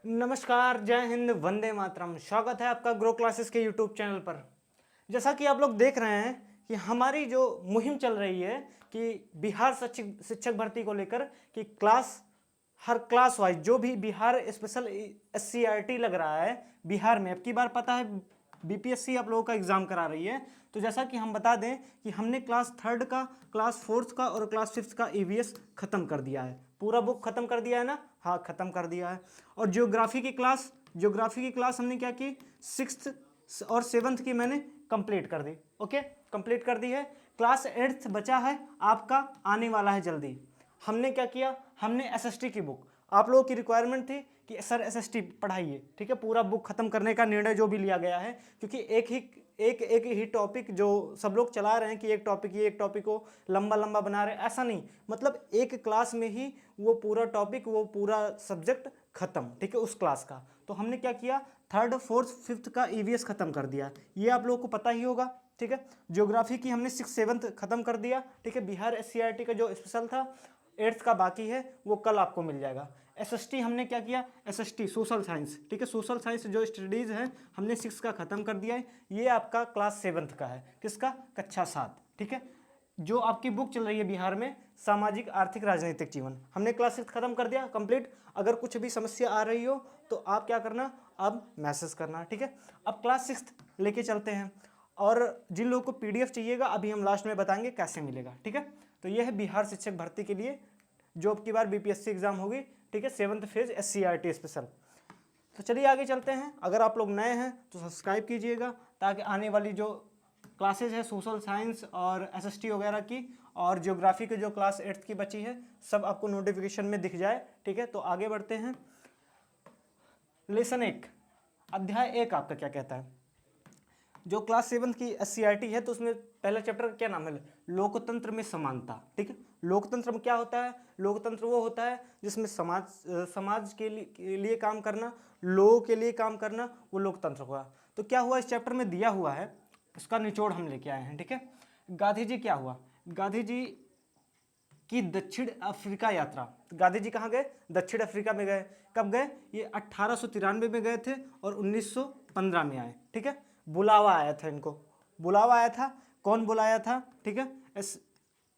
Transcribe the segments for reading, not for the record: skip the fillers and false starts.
नमस्कार, जय हिंद, वंदे मातरम। स्वागत है आपका ग्रो क्लासेस के यूट्यूब चैनल पर। जैसा कि आप लोग देख रहे हैं कि हमारी जो मुहिम चल रही है कि बिहार शिक्षक भर्ती को लेकर कि हर क्लास वाइज जो भी बिहार स्पेशल SCRT लग रहा है बिहार में, अब की बार पता है BPSC आप लोगों का एग्जाम करा रही है। तो जैसा कि हम बता दें कि हमने क्लास 3 का, क्लास 4 का और क्लास 5 का EVS खत्म कर दिया है। पूरा बुक खत्म कर दिया है ना? हाँ, खत्म कर दिया है। और ज्योग्राफी की क्लास हमने क्या की, 6th और 7th की मैंने कंप्लीट कर दी। ओके, कंप्लीट कर दी है। क्लास 8th बचा है आपका, आने वाला है जल्दी। हमने क्या किया, हमने SST की बुक, आप लोगों की रिक्वायरमेंट थी कि सर SST पढ़ाइए, ठीक है। पूरा बुक खत्म करने का निर्णय जो भी लिया गया है, क्योंकि एक ही टॉपिक जो सब लोग चला रहे हैं कि एक टॉपिक को लंबा लंबा बना रहे हैं, ऐसा नहीं। मतलब एक क्लास में ही वो पूरा टॉपिक, वो पूरा सब्जेक्ट खत्म, ठीक है, उस क्लास का। तो हमने क्या किया, 3rd, 4th, 5th का EVS खत्म कर दिया। ये आप लोगों को पता ही होगा, ठीक है। ज्योग्राफी की हमने 6th 7th खत्म कर दिया, ठीक है। बिहार SCRT का जो स्पेशल था 8th का बाकी है, वो कल आपको मिल जाएगा। SST हमने क्या किया, SST सोशल साइंस, ठीक है। सोशल साइंस जो स्टडीज़ है हमने 6 का खत्म कर दिया है। ये आपका क्लास 7th का है, किसका, कक्षा 7, ठीक है। जो आपकी बुक चल रही है बिहार में, सामाजिक आर्थिक राजनीतिक जीवन, हमने क्लास 6 खत्म कर दिया कंप्लीट। अगर कुछ भी समस्या आ रही हो तो आप क्या करना, अब मैसेज करना, ठीक है। अब क्लास 6 लेके चलते हैं, और जिन लोगों को PDF चाहिएगा अभी हम लास्ट में बताएंगे कैसे मिलेगा, ठीक है। तो ये है बिहार शिक्षक भर्ती के लिए जो अब की बार BPSC एग्जाम होगी, ठीक है, 7th फेज SCRT स्पेशल। तो चलिए आगे चलते हैं। अगर आप लोग नए हैं तो सब्सक्राइब कीजिएगा, ताकि आने वाली जो क्लासेज है सोशल साइंस और SST वगैरह की, और ज्योग्राफी की जो क्लास 8th की बची है, सब आपको नोटिफिकेशन में दिख जाए, ठीक है। तो आगे बढ़ते हैं। लेसन 1, अध्याय 1 आपका क्या कहता है। जो क्लास 7th की SCRT है तो उसमें पहला चैप्टर का क्या नाम है, लोकतंत्र में समानता, ठीक है। लोकतंत्र में क्या होता है, लोकतंत्र वो होता है जिसमें समाज के लिए काम करना, लोगों के लिए काम करना, वो लोकतंत्र हुआ। तो क्या हुआ, इस चैप्टर में दिया हुआ है, उसका निचोड़ हम लेके आए हैं, ठीक है। गांधी जी क्या हुआ, गांधी जी की दक्षिण अफ्रीका यात्रा। गांधी जी कहाँ गए, दक्षिण अफ्रीका में गए। कब गए, ये 1893 में गए थे और 1915 में आए, ठीक है। बुलावा आया था इनको, बुलावा आया था। कौन बुलाया था, ठीक है,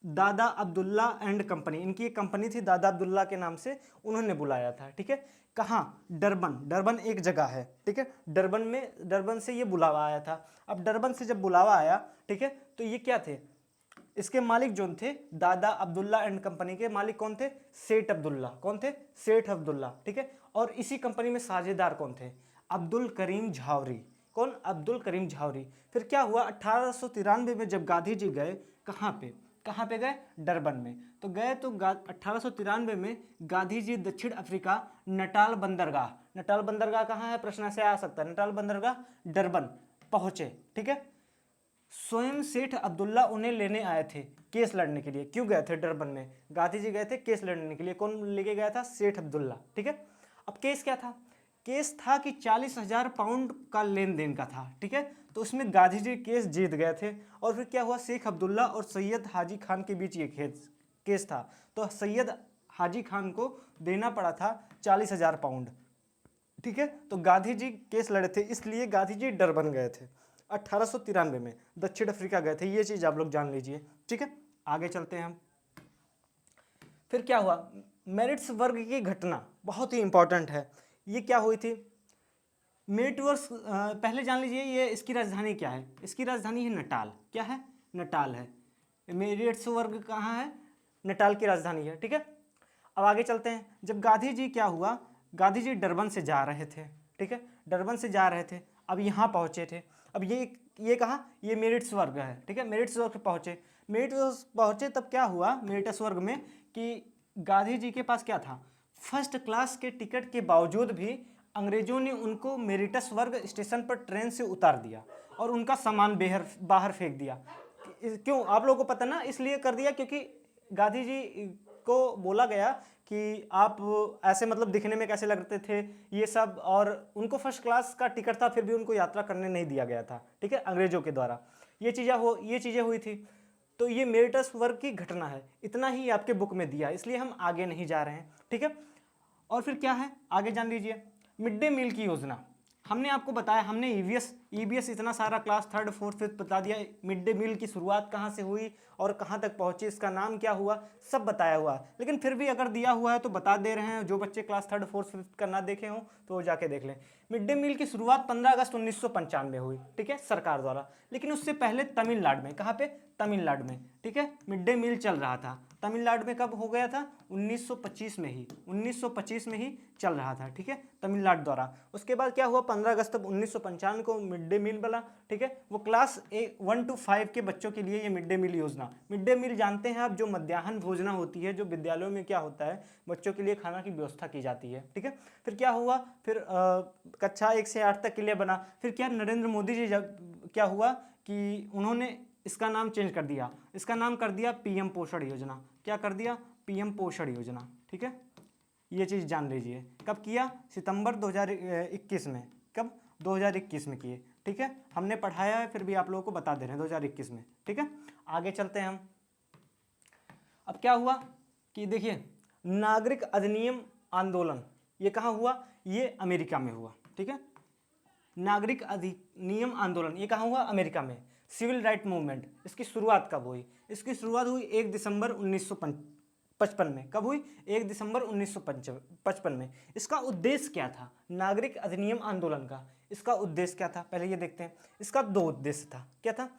दादा अब्दुल्ला एंड कंपनी, इनकी एक कंपनी थी दादा अब्दुल्ला के नाम से, उन्होंने बुलाया था, ठीक है। कहाँ, डरबन एक जगह है, ठीक है। डरबन से ये बुलावा आया था। अब डरबन से जब बुलावा आया, ठीक है, तो ये क्या थे, इसके मालिक जो थे, दादा अब्दुल्ला एंड कंपनी के मालिक कौन थे, सेठ अब्दुल्ला। कौन थे, सेठ अब्दुल्ला, ठीक है। और इसी कंपनी में साझेदार कौन थे, अब्दुल करीम झावरी। कौन, अब्दुल करीम झावरी। फिर क्या हुआ, 1893 में जब गांधी जी गए, कहाँ पे गए, डरबन में। तो गए तो 1893 में गांधी जी दक्षिण अफ्रीका, नटाल बंदरगाह कहाँ है, प्रश्न ऐसे आ सकता है, नटाल बंदरगाह डरबन पहुंचे, ठीक है। स्वयं सेठ अब्दुल्ला उन्हें लेने आए थे केस लड़ने के लिए। क्यों गए थे डरबन में, गांधी जी गए थे केस लड़ने के लिए। कौन लेके गया था, सेठ अब्दुल्ला, ठीक है। अब केस क्या था, केस था कि 40,000 पाउंड का लेन देन का था, ठीक है। तो उसमें गांधी जी केस जीत गए थे। और फिर क्या हुआ, शेख अब्दुल्ला और सैयद हाजी खान के बीच ये केस था। तो सैयद हाजी खान को देना पड़ा था 40,000 पाउंड, ठीक है। तो गांधी जी केस लड़े थे, इसलिए गांधी जी डरबन गए थे 1893 में, दक्षिण अफ्रीका गए थे। ये चीज आप लोग जान लीजिए, ठीक है। आगे चलते हैं हम। फिर क्या हुआ, मेरिट्स वर्ग की घटना बहुत ही इंपॉर्टेंट है। ये क्या हुई थी, मेरिट वर्ग, पहले जान लीजिए ये इसकी राजधानी क्या है, इसकी राजधानी है नटाल। क्या है, नटाल है। मेरिट्स वर्ग कहाँ है, नटाल की राजधानी है, ठीक है। अब आगे चलते हैं। जब गांधी जी क्या हुआ, गांधी जी डरबन से जा रहे थे, ठीक है, डरबन से जा रहे थे। अब यहाँ पहुँचे थे। अब ये कहाँ, ये मेरिट्स वर्ग है, ठीक है। मेरिट्स वर्ग पहुँचे, मेरिट्स पहुँचे तब क्या हुआ मेरिट्स वर्ग में कि गांधी जी के पास क्या था, फर्स्ट क्लास के टिकट के बावजूद भी अंग्रेजों ने उनको मेरिटस वर्ग स्टेशन पर ट्रेन से उतार दिया और उनका सामान बाहर फेंक दिया। क्यों, आप लोगों को पता ना, इसलिए कर दिया क्योंकि गांधी जी को बोला गया कि आप ऐसे मतलब दिखने में कैसे लगते थे ये सब, और उनको फर्स्ट क्लास का टिकट था फिर भी उनको यात्रा करने नहीं दिया गया था, ठीक है, अंग्रेजों के द्वारा। ये चीज़ें हुई थी। तो ये मेरिटस वर्ग की घटना है, इतना ही आपके बुक में दिया, इसलिए हम आगे नहीं जा रहे हैं, ठीक है। और फिर क्या है, आगे जान लीजिए। मिड डे मील की योजना, हमने आपको बताया, हमने ईवीएस इतना सारा क्लास 3rd 4th 5th बता दिया, मिड डे मील की शुरुआत कहाँ से हुई और कहाँ तक पहुँची, इसका नाम क्या हुआ, सब बताया हुआ। लेकिन फिर भी अगर दिया हुआ है तो बता दे रहे हैं, जो बच्चे क्लास 3rd 4th 5th का ना देखे हों तो वो जाके देख लें। मिड डे मील की शुरुआत 15 अगस्त 1995 में हुई, ठीक है, सरकार द्वारा। लेकिन उससे पहले तमिलनाडु में, कहाँ पे, तमिलनाडु में, ठीक है, मिड डे मील चल रहा था। तमिलनाडु में कब हो गया था, 1925 में ही, 1925 में ही चल रहा था, ठीक है, तमिलनाडु द्वारा। उसके बाद क्या हुआ, 15 अगस्त 1995 को मिड डे मील बना, ठीक है। वो क्लास 1 to 5 के बच्चों के लिए ये मिड डे मील योजना, मिड डे मील जानते हैं आप, जो मध्याह्न भोजना होती है, जो विद्यालयों में क्या होता है, बच्चों के लिए खाना की व्यवस्था की जाती है, ठीक है। फिर क्या हुआ, फिर कक्षा 1 से 8 तक के लिए बना। फिर क्या, नरेंद्र मोदी जी जब क्या हुआ कि उन्होंने इसका नाम चेंज कर दिया, इसका नाम कर दिया पीएम पोषण योजना। क्या कर दिया, पीएम पोषण योजना, ठीक है। ये चीज़ जान लीजिए, कब किया, सितंबर 2021 में, कब, 2021 में किए, ठीक है। हमने पढ़ाया है, फिर भी आप लोगों को बता दे रहे हैं, 2021 में, ठीक है। आगे चलते हैं हम। अब क्या हुआ कि देखिए, नागरिक अधिनियम आंदोलन, ये कहाँ हुआ, ये अमेरिका में हुआ, ठीक है। नागरिक अधिनियम आंदोलन ये कहाँ हुआ, अमेरिका में। सिविल राइट मूवमेंट, इसकी शुरुआत कब हुई, इसकी शुरुआत हुई 1 दिसंबर 1955 में। कब हुई, 1 दिसंबर 1955 में। इसका उद्देश्य क्या था, नागरिक अधिनियम आंदोलन का इसका उद्देश्य क्या था, पहले ये देखते हैं। इसका 2 उद्देश्य था, क्या था,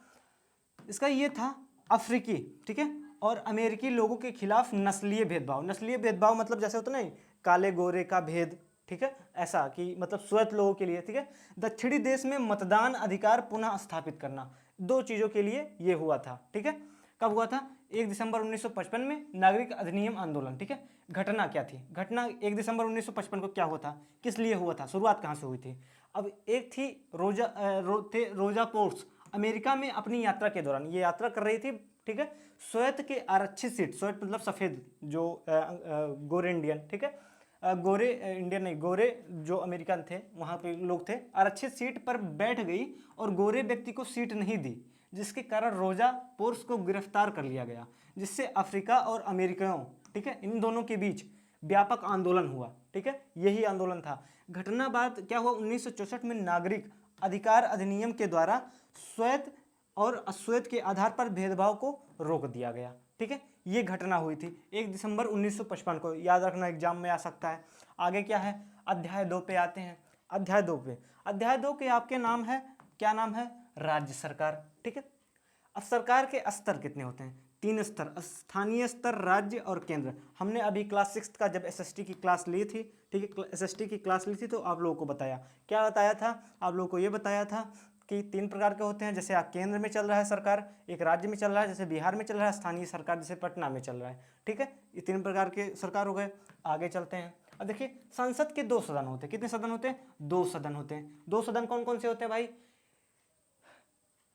इसका ये था, अफ्रीकी, ठीक है, और अमेरिकी लोगों के खिलाफ नस्लीय भेदभाव। नस्लीय भेदभाव मतलब जैसे होता नहीं, काले गोरे का भेद, ठीक है, ऐसा कि मतलब श्वेत लोगों के लिए, ठीक है। दक्षिणी देश में मतदान अधिकार पुनः स्थापित करना, 2 चीज़ों के लिए ये हुआ था, ठीक है। कब हुआ था, 1 दिसंबर 1955 में नागरिक अधिनियम आंदोलन, ठीक है। घटना क्या थी, घटना 1 दिसंबर 1955 को क्या हुआ था, किस लिए हुआ था, शुरुआत कहाँ से हुई थी। अब एक थी रोजा पार्क्स, अमेरिका में अपनी यात्रा के दौरान, ये यात्रा कर रही थी, ठीक है, श्वेत के आरक्षित सीट, श्वेत मतलब सफ़ेद, जो गोरे इंडियन, ठीक है, गोरे इंडियन नहीं, गोरे जो अमेरिकन थे, वहाँ पे लोग थे, आरक्षित सीट पर बैठ गई और गोरे व्यक्ति को सीट नहीं दी, जिसके कारण रोजा पार्क्स को गिरफ्तार कर लिया गया, जिससे अफ्रीका और अमेरिकियों, ठीक है, इन दोनों के बीच व्यापक आंदोलन हुआ, ठीक है, यही आंदोलन था। घटना बाद क्या हुआ, 1964 में नागरिक अधिकार अधिनियम के द्वारा श्वेत और अश्वेत के आधार पर भेदभाव को रोक दिया गया, ठीक है। ये घटना हुई थी 1 दिसंबर 1955 को, याद रखना, एग्जाम में आ सकता है। आगे क्या है, अध्याय 2 पे आते हैं। अध्याय 2 पे, अध्याय 2 के आपके नाम है, क्या नाम है, राज्य सरकार, ठीक है। अब सरकार के स्तर कितने होते हैं, 3 स्तर, स्थानीय स्तर, राज्य और केंद्र। हमने अभी क्लास 6 का जब एसएसटी की क्लास ली थी, ठीक है, एसएसटी की क्लास ली थी तो आप लोगों को बताया, क्या बताया था, आप लोगों को ये बताया था कि 3 प्रकार के होते हैं, जैसे आप केंद्र में चल रहा है सरकार, एक राज्य में चल रहा है, जैसे बिहार में चल रहा है, स्थानीय सरकार जैसे पटना में चल रहा है, ठीक है। ये 3 प्रकार के सरकार हो गए। आगे चलते हैं। अब देखिए, संसद के 2 सदन होते हैं, कितने सदन होते हैं, 2 सदन होते हैं। 2 सदन कौन कौन से होते हैं भाई,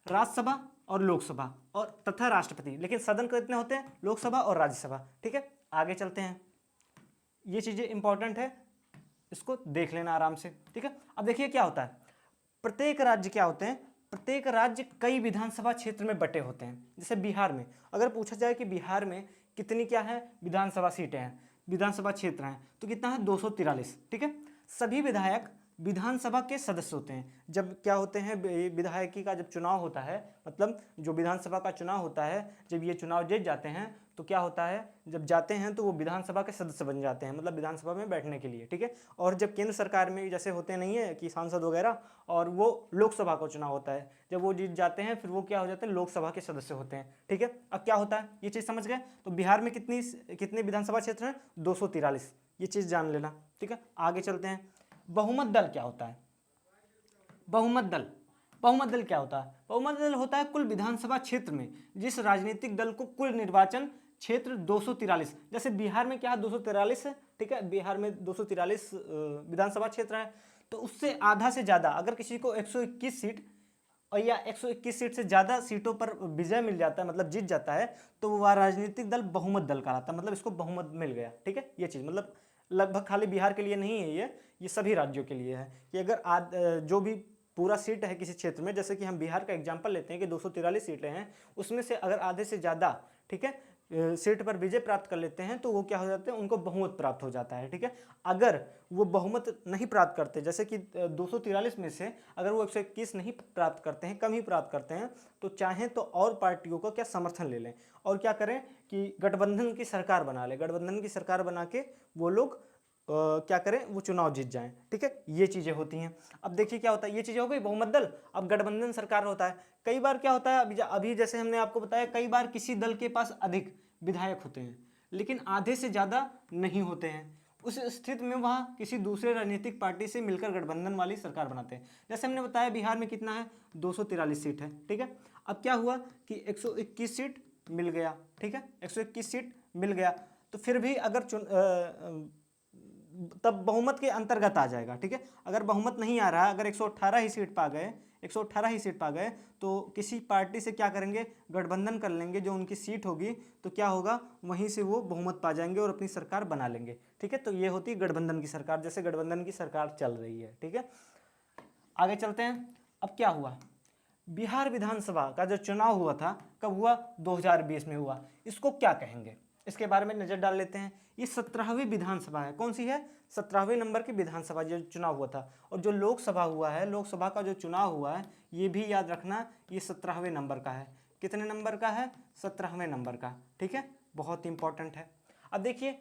राज्यसभा और लोकसभा और तथा राष्ट्रपति। लेकिन सदन कितने होते हैं, लोकसभा और राज्यसभा, ठीक है। आगे चलते हैं, ये चीजें इंपॉर्टेंट है, इसको देख लेना आराम से, ठीक है। अब देखिए क्या होता है, प्रत्येक राज्य क्या होते हैं, प्रत्येक राज्य कई विधानसभा क्षेत्र में बटे होते हैं। जैसे बिहार में अगर पूछा जाए कि बिहार में कितनी क्या है विधानसभा सीटें हैं, विधानसभा क्षेत्र हैं, तो कितना है, 243, ठीक है। सभी विधायक विधानसभा के सदस्य होते हैं। जब क्या होते हैं, विधायकी का जब चुनाव होता है, मतलब जो विधानसभा का चुनाव होता है, जब ये चुनाव जीत जाते हैं तो क्या होता है, जब जाते हैं तो वो विधानसभा के सदस्य बन जाते हैं, मतलब विधानसभा में बैठने के लिए, ठीक है। और जब केंद्र सरकार में जैसे होते नहीं है कि सांसद वगैरह, और वो लोकसभा का चुनाव होता है, जब वो जीत जाते हैं फिर वो क्या हो जाते हैं, लोकसभा के सदस्य होते हैं, ठीक है। अब क्या होता है, ये चीज़ समझ गए। तो बिहार में कितने विधानसभा क्षेत्र हैं, 243, ये चीज़ जान लेना, ठीक है। आगे चलते हैं। बहुमत दल क्या होता है, बहुमत दल, बहुमत दल क्या होता है, बहुमत दल होता है कुल विधानसभा क्षेत्र में जिस राजनीतिक दल को कुल निर्वाचन क्षेत्र 243, जैसे बिहार में क्या है 243 है, ठीक है, बिहार में 243 विधानसभा क्षेत्र है, तो उससे आधा से ज़्यादा अगर किसी को 121 सीट और या 121 सीट से ज़्यादा सीटों पर विजय मिल जाता है, मतलब जीत जाता है, तो वह राजनीतिक दल बहुमत दल कहलाता है, मतलब इसको बहुमत मिल गया, ठीक है। ये चीज़ मतलब लगभग खाली बिहार के लिए नहीं है, ये सभी राज्यों के लिए है कि अगर जो भी पूरा सीट है किसी क्षेत्र में, जैसे कि हम बिहार का एग्जांपल लेते हैं कि 243 सीटें हैं, उसमें से अगर आधे से ज़्यादा, ठीक है, सीट पर विजय प्राप्त कर लेते हैं तो वो क्या हो जाते हैं, उनको बहुमत प्राप्त हो जाता है, ठीक है। अगर वो बहुमत नहीं प्राप्त करते, जैसे कि 243 में से अगर वो 121 नहीं प्राप्त करते हैं, कम ही प्राप्त करते हैं, तो चाहें तो और पार्टियों का क्या समर्थन ले लें और क्या करें कि गठबंधन की सरकार बना ले, गठबंधन की सरकार बना के वो लोग क्या करें, वो चुनाव जीत जाएं, ठीक है। ये चीज़ें होती हैं। अब देखिए क्या होता है, ये चीज़ें हो गई बहुमत दल। अब गठबंधन सरकार होता है। कई बार क्या होता है, अभी जैसे हमने आपको बताया, कई बार किसी दल के पास अधिक विधायक होते हैं लेकिन आधे से ज़्यादा नहीं होते हैं। उस स्थिति में वह किसी दूसरे राजनीतिक पार्टी से मिलकर गठबंधन वाली सरकार बनाते हैं। जैसे हमने बताया बिहार में कितना है, 243 सीट है, ठीक है। अब क्या हुआ कि 121 सीट मिल गया, ठीक है, 121 सीट मिल गया, तो फिर भी अगर तब बहुमत के अंतर्गत आ जाएगा, ठीक है। अगर बहुमत नहीं आ रहा, अगर 118 ही सीट पा गए, 118 ही सीट पा गए, तो किसी पार्टी से क्या करेंगे, गठबंधन कर लेंगे, जो उनकी सीट होगी तो क्या होगा, वहीं से वो बहुमत पा जाएंगे और अपनी सरकार बना लेंगे, ठीक है। तो ये होती है गठबंधन की सरकार, जैसे गठबंधन की सरकार चल रही है, ठीक है। आगे चलते हैं। अब क्या हुआ, बिहार विधानसभा का जो चुनाव हुआ था, कब हुआ, 2020 में हुआ। इसको क्या कहेंगे, इसके बारे में नजर डाल लेते हैं। ये 17वीं विधानसभा है। कौन सी है, 17वें नंबर की विधानसभा जो चुनाव हुआ था। और जो लोकसभा हुआ है, लोकसभा का जो चुनाव हुआ है, ये भी याद रखना, ये 17वें नंबर का है। कितने नंबर का है, 17वें नंबर का, ठीक है, बहुत इंपॉर्टेंट है। अब देखिए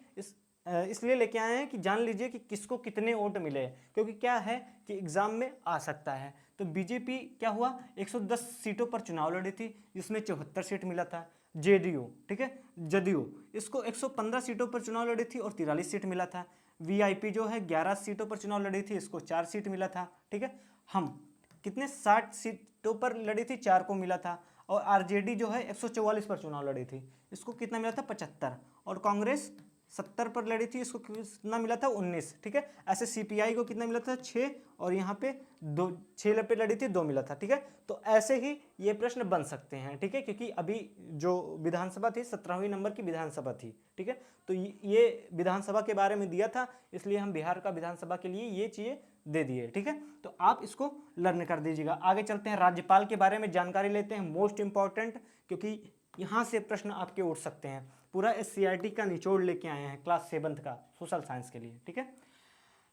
इसलिए लेके आए हैं कि जान लीजिए कि किसको कितने वोट मिले, क्योंकि क्या है कि एग्जाम में आ सकता है। तो बीजेपी क्या हुआ, 110 सीटों पर चुनाव लड़ी थी, जिसमें 74 सीट मिला था। जेडीयू, ठीक है, जदयू, इसको 115 सीटों पर चुनाव लड़ी थी और 43 सीट मिला था। वीआईपी जो है 11 सीटों पर चुनाव लड़ी थी, इसको 4 सीट मिला था, ठीक है। हम कितने, 60 सीटों पर लड़ी थी, 4 को मिला था। और आरजेडी जो है 144 पर चुनाव लड़ी थी, इसको कितना मिला था, 75। और कांग्रेस 70 पर लड़ी थी, इसको कितना मिला था, 19, ठीक है। ऐसे सीपीआई को कितना मिला था, 6, और यहाँ पे 2, 6 पे लड़ी थी, 2 मिला था, ठीक है। तो ऐसे ही ये प्रश्न बन सकते हैं, ठीक है, क्योंकि अभी जो विधानसभा थी 17वीं नंबर की विधानसभा थी, ठीक है। तो ये विधानसभा के बारे में दिया था, इसलिए हम बिहार का विधानसभा के लिए ये चीज़ें दे दिए, ठीक है। तो आप इसको लर्न कर दीजिएगा। आगे चलते हैं, राज्यपाल के बारे में जानकारी लेते हैं, मोस्ट इंपॉर्टेंट, क्योंकि यहाँ से प्रश्न आपके उठ सकते हैं। पूरा SCRT का निचोड़ लेके आए हैं क्लास 7th का सोशल साइंस के लिए, ठीक है।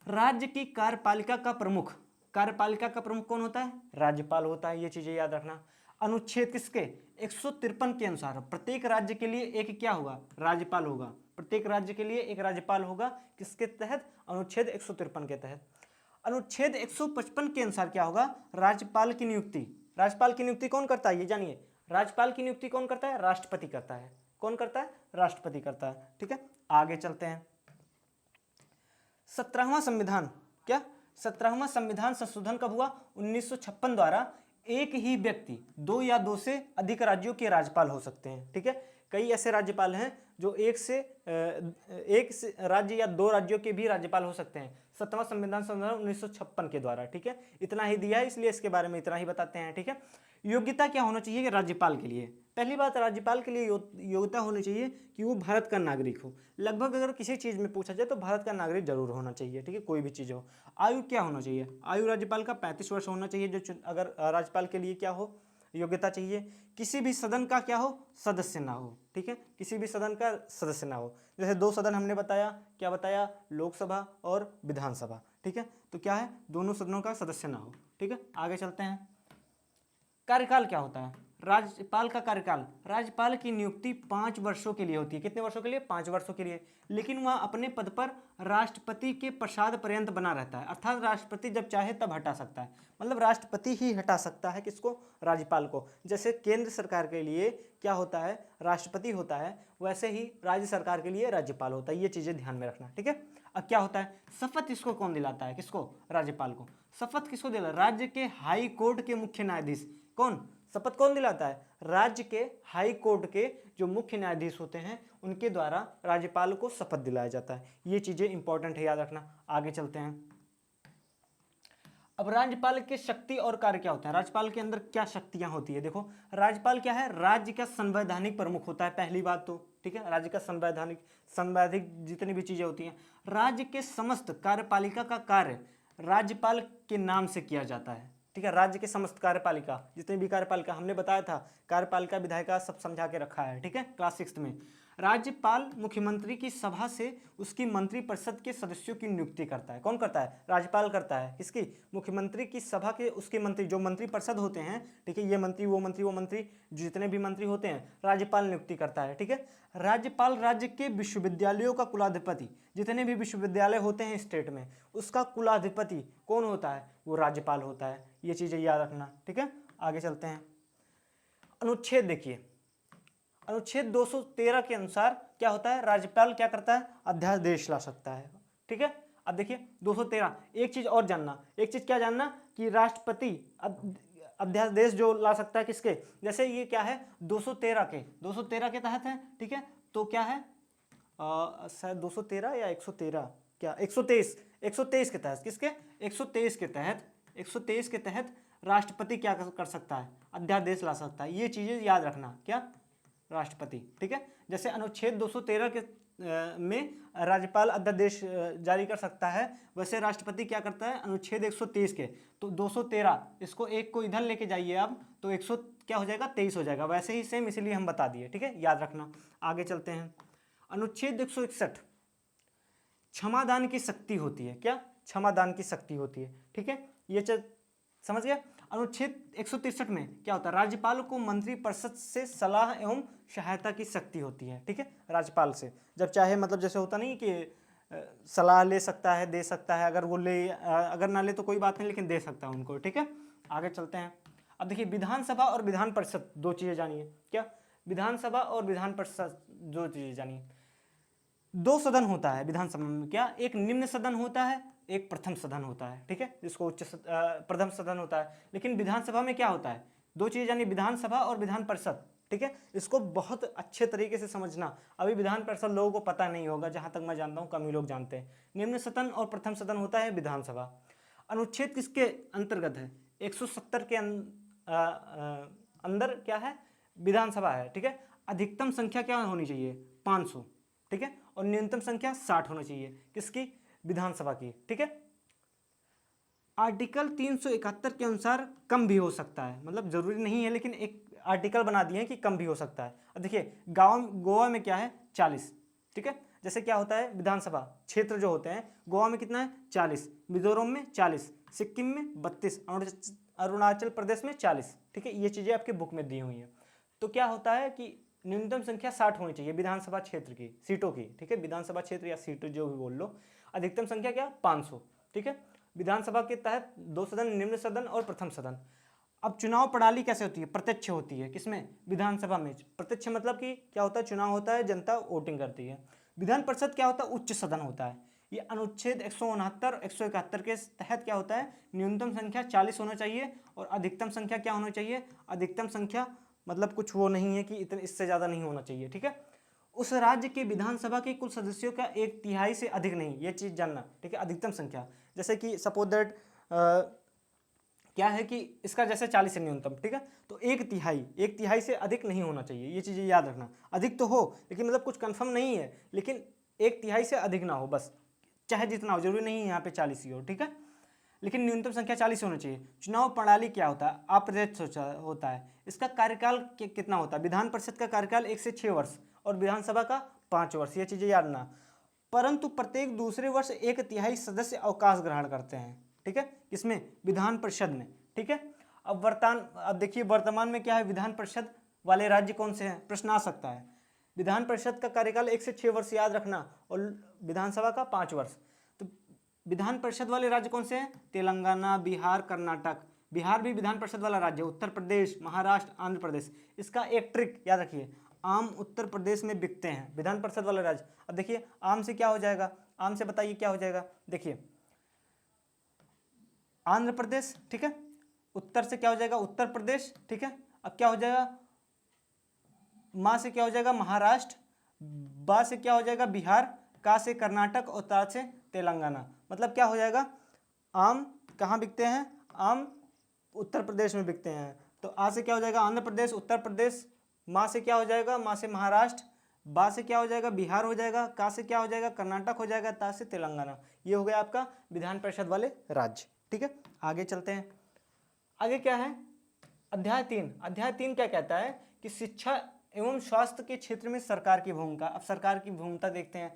राज्य की कार्यपालिका का प्रमुख, कार्यपालिका का प्रमुख कौन होता है, राज्यपाल होता है, ये चीजें याद रखना। अनुच्छेद किसके, 153 के अनुसार प्रत्येक राज्य के लिए एक क्या होगा, राज्यपाल होगा। प्रत्येक राज्य के लिए एक राज्यपाल होगा, किसके तहत, अनुच्छेद 153 के तहत। अनुच्छेद 155 के अनुसार क्या होगा, राज्यपाल की नियुक्ति, राज्यपाल की नियुक्ति कौन करता है, ये जानिए। राज्यपाल की नियुक्ति कौन करता है, राष्ट्रपति करता है। कौन करता है, राष्ट्रपति करता है, ठीक है। आगे चलते हैं। 17वां संविधान, क्या 17वां संविधान संशोधन कब हुआ, 1956 द्वारा। एक ही व्यक्ति 2 या 2 से अधिक राज्यों के राज्यपाल हो सकते हैं, ठीक है। कई ऐसे राज्यपाल हैं जो एक से राज्य या 2 राज्यों के भी राज्यपाल हो सकते हैं। 7वां संविधान संशोधन 1956 के द्वारा, ठीक है। इतना ही दिया है, इसलिए इसके बारे में इतना ही बताते हैं, ठीक है। योग्यता क्या होना चाहिए कि राज्यपाल के लिए, पहली बात, राज्यपाल के लिए योग्यता होनी चाहिए कि वो भारत का नागरिक हो। लगभग अगर किसी चीज़ में पूछा जाए तो भारत का नागरिक जरूर होना चाहिए, ठीक है, कोई भी चीज़ हो। आयु क्या होना चाहिए, आयु राज्यपाल का 35 वर्ष होना चाहिए, जो अगर राज्यपाल के लिए क्या हो, योग्यता चाहिए। किसी भी सदन का क्या हो, सदस्य ना हो, ठीक है, किसी भी सदन का सदस्य ना हो। जैसे 2 सदन हमने बताया, क्या बताया, लोकसभा और विधानसभा, ठीक है। तो क्या है, दोनों सदनों का सदस्य ना हो, ठीक है। आगे चलते हैं। कार्यकाल क्या होता है, राज्यपाल का कार्यकाल, राज्यपाल की नियुक्ति 5 वर्षों के लिए होती है। कितने वर्षों के लिए, 5 वर्षों के लिए। लेकिन वह अपने पद पर राष्ट्रपति के प्रसाद पर्यंत बना रहता है, अर्थात राष्ट्रपति जब चाहे तब हटा सकता है। मतलब राष्ट्रपति ही हटा सकता है किसको, राज्यपाल को। जैसे केंद्र सरकार के लिए क्या होता है, राष्ट्रपति होता है, वैसे ही राज्य सरकार के लिए राज्यपाल होता है। ये चीजें ध्यान में रखना, ठीक है। अब क्या होता है, शपथ इसको कौन दिलाता है, किसको, राज्यपाल को। शपथ किसको दिलाता है, राज्य के हाई कोर्ट के मुख्य न्यायाधीश। कौन, शपथ कौन दिलाता है, राज्य के हाई कोर्ट के जो मुख्य न्यायाधीश होते हैं उनके द्वारा राज्यपाल को शपथ दिलाया जाता है। ये चीजें इंपॉर्टेंट है, याद रखना। आगे चलते हैं। अब राज्यपाल के शक्ति और कार्य क्या होता है, राज्यपाल के अंदर क्या शक्तियां होती है। देखो, राज्यपाल क्या है, राज्य का संवैधानिक प्रमुख होता है, पहली बात तो, ठीक है। राज्य का संवैधानिक जितनी भी चीजें होती हैं, राज्य के समस्त कार्यपालिका का कार्य राज्यपाल के नाम से किया जाता है, ठीक है। राज्य के समस्त कार्यपालिका, जितनी भी कार्यपालिका हमने बताया था, कार्यपालिका विधायिका सब समझा के रखा है, ठीक है, क्लास 6 में। राज्यपाल मुख्यमंत्री की सभा से उसकी मंत्रिपरिषद के सदस्यों की नियुक्ति करता है। कौन करता है? राज्यपाल करता है। किसकी? मुख्यमंत्री की सभा के उसके मंत्री, जो मंत्रिपरिषद होते हैं, ठीक है, ये मंत्री वो मंत्री वो मंत्री, जितने भी मंत्री होते हैं राज्यपाल नियुक्ति करता है। ठीक है, राज्यपाल राज्य के विश्वविद्यालयों का कुलाधिपति, जितने भी विश्वविद्यालय होते हैं स्टेट में, उसका कुलाधिपति कौन होता है? वो राज्यपाल होता है। ये चीजें याद रखना। ठीक है, आगे चलते हैं। अनुच्छेद देखिए, अनुच्छेद 213 के अनुसार क्या होता है? राज्यपाल क्या करता है? अध्यादेश ला सकता है। ठीक है, अब देखिए 213, एक चीज और जानना, एक चीज क्या जानना कि राष्ट्रपति अध्यादेश जो ला सकता है किसके? जैसे ये क्या है 213 के तहत है। ठीक है, तो क्या है शायद 213 या 113, क्या 123 के तहत, किसके? 123 के तहत राष्ट्रपति क्या कर सकता है? अध्यादेश ला सकता है। ये चीजें याद रखना, क्या? राष्ट्रपति। ठीक है, जैसे अनुच्छेद 213 के में राज्यपाल अध्यादेश जारी कर सकता है, वैसे राष्ट्रपति क्या करता है? अनुच्छेद 123 के, तो 213 इसको एक को इधर लेके जाइए आप, तो 100 क्या हो जाएगा? 23 हो जाएगा। वैसे ही सेम, इसीलिए हम बता दिए। ठीक है, याद रखना। आगे चलते हैं। अनुच्छेद 161, क्षमादान की शक्ति होती है। क्या? क्षमादान की शक्ति होती है। ठीक है, ये समझ गया। अनुच्छेद 163 में क्या होता है? राज्यपाल को मंत्रिपरिषद से सलाह एवं सहायता की शक्ति होती है। ठीक है, राज्यपाल से जब चाहे, मतलब जैसे होता नहीं कि सलाह ले सकता है, दे सकता है, अगर वो ले अगर ना ले तो कोई बात नहीं, लेकिन दे सकता है उनको। ठीक है, आगे चलते हैं। अब देखिए, विधानसभा और विधान परिषद, दो चीजें जानिए। क्या? विधानसभा और विधान परिषद, दो चीजें जानिए। दो सदन होता है विधानसभा में। क्या? एक निम्न सदन होता है, एक प्रथम सदन होता है। ठीक है, जिसको प्रथम सदन होता है। लेकिन विधानसभा में क्या होता है? दो चीजें यानी विधानसभा और विधान परिषद। ठीक है, इसको बहुत अच्छे तरीके से समझना। अभी विधान परिषद लोगों को पता नहीं होगा, जहां तक मैं जानता हूं कम ही लोग जानते हैं। निम्न सदन और प्रथम सदन होता है विधानसभा। अनुच्छेद किसके अंतर्गत है? 170 के अंदर क्या है? विधानसभा है। ठीक है, अधिकतम संख्या क्या होनी चाहिए? 500। ठीक है, और न्यूनतम संख्या 60 होना चाहिए। किसकी? विधानसभा की। ठीक है, आर्टिकल 371 के अनुसार कम भी हो सकता है, मतलब जरूरी नहीं है, लेकिन एक आर्टिकल बना दिए हैं कि कम भी हो सकता है। अब देखिए, गोवा में क्या है? 40। ठीक है, जैसे क्या होता है? विधानसभा क्षेत्र जो होते हैं, गोवा में कितना है? 40, मिजोरम में 40, सिक्किम में 32, अरुणाचल प्रदेश में 40। ठीक है, ये चीजें आपके बुक में दी हुई हैं। तो क्या होता है कि न्यूनतम संख्या 60 होनी चाहिए विधानसभा क्षेत्र की, सीटों की। ठीक है, विधानसभा क्षेत्र या सीट जो भी बोल लो। अधिकतम संख्या क्या? 500। ठीक है, विधानसभा के तहत दो सदन, निम्न सदन और प्रथम सदन। अब चुनाव प्रणाली कैसे होती है? प्रत्यक्ष होती है। किसमें? विधानसभा में। प्रत्यक्ष मतलब कि क्या होता है? चुनाव होता है, जनता वोटिंग करती है। विधान परिषद क्या होता है? उच्च सदन होता है। ये अनुच्छेद 169 171 के तहत क्या होता है? न्यूनतम संख्या 40 होना चाहिए और अधिकतम संख्या क्या होना चाहिए? अधिकतम संख्या मतलब कुछ वो नहीं है कि इतने, इससे ज्यादा नहीं होना चाहिए। ठीक है, उस राज्य के विधानसभा के कुल सदस्यों का 1/3 से अधिक नहीं, ये चीज जानना। ठीक है, अधिकतम संख्या, जैसे कि सपोज दैट क्या है कि इसका जैसे 40 है न्यूनतम। ठीक है, तो 1/3 से अधिक नहीं होना चाहिए। ये चीजें याद रखना। अधिक तो हो, लेकिन मतलब कुछ कंफर्म नहीं है, लेकिन 1/3 से अधिक ना हो, बस चाहे जितना हो, जरूरी नहीं है यहाँ पे 40 ही हो। ठीक है, लेकिन न्यूनतम संख्या 40 होनी चाहिए। चुनाव प्रणाली क्या होता है? अप्रत्यक्ष होता है। इसका कार्यकाल कितना होता है? विधान परिषद का कार्यकाल 1 से 6 वर्ष और विधानसभा का 5 वर्ष। ये चीजें याद रखना। परंतु प्रत्येक दूसरे वर्ष 1/3 सदस्य अवकाश ग्रहण करते हैं। ठीक है, किसमें? विधान परिषद में। ठीक है, अब देखिए वर्तमान में क्या है? विधान परिषद वाले राज्य कौन से हैं? प्रश्न आ सकता है। विधान परिषद का कार्यकाल 1 से 6 वर्ष याद रखना, और विधानसभा का 5 वर्ष। तो विधान परिषद वाले राज्य कौन से हैं? तेलंगाना, बिहार, कर्नाटक। बिहार भी विधान परिषद वाला राज्य है। उत्तर प्रदेश, महाराष्ट्र, आंध्र प्रदेश। इसका एक ट्रिक याद रखिए, आम उत्तर प्रदेश में बिकते हैं, विधान परिषद वाला राज्य। अब देखिए आम से क्या हो जाएगा? आम से बताइए क्या हो जाएगा? देखिए आंध्र प्रदेश। ठीक है, उत्तर से क्या हो जाएगा? उत्तर प्रदेश। ठीक है, अब क्या हो जाएगा? माँ से क्या हो जाएगा? महाराष्ट्र। बा से क्या हो जाएगा? बिहार। का से कर्नाटक और ता से तेलंगाना। मतलब क्या हो जाएगा? आम कहाँ बिकते हैं? आम उत्तर प्रदेश में बिकते हैं। तो आ से क्या हो जाएगा? आंध्र प्रदेश, उत्तर प्रदेश। माँ से क्या हो जाएगा? माँ से महाराष्ट्र। बा से क्या हो जाएगा? बिहार हो जाएगा। का से क्या हो जाएगा? कर्नाटक हो जाएगा। ता से तेलंगाना। ये हो गया आपका विधान परिषद वाले राज्य। ठीक है, आगे चलते हैं। आगे क्या है? अध्याय 3। अध्याय 3 क्या कहता है कि शिक्षा एवं स्वास्थ्य के क्षेत्र में सरकार की भूमिका। अब सरकार की भूमिका देखते हैं,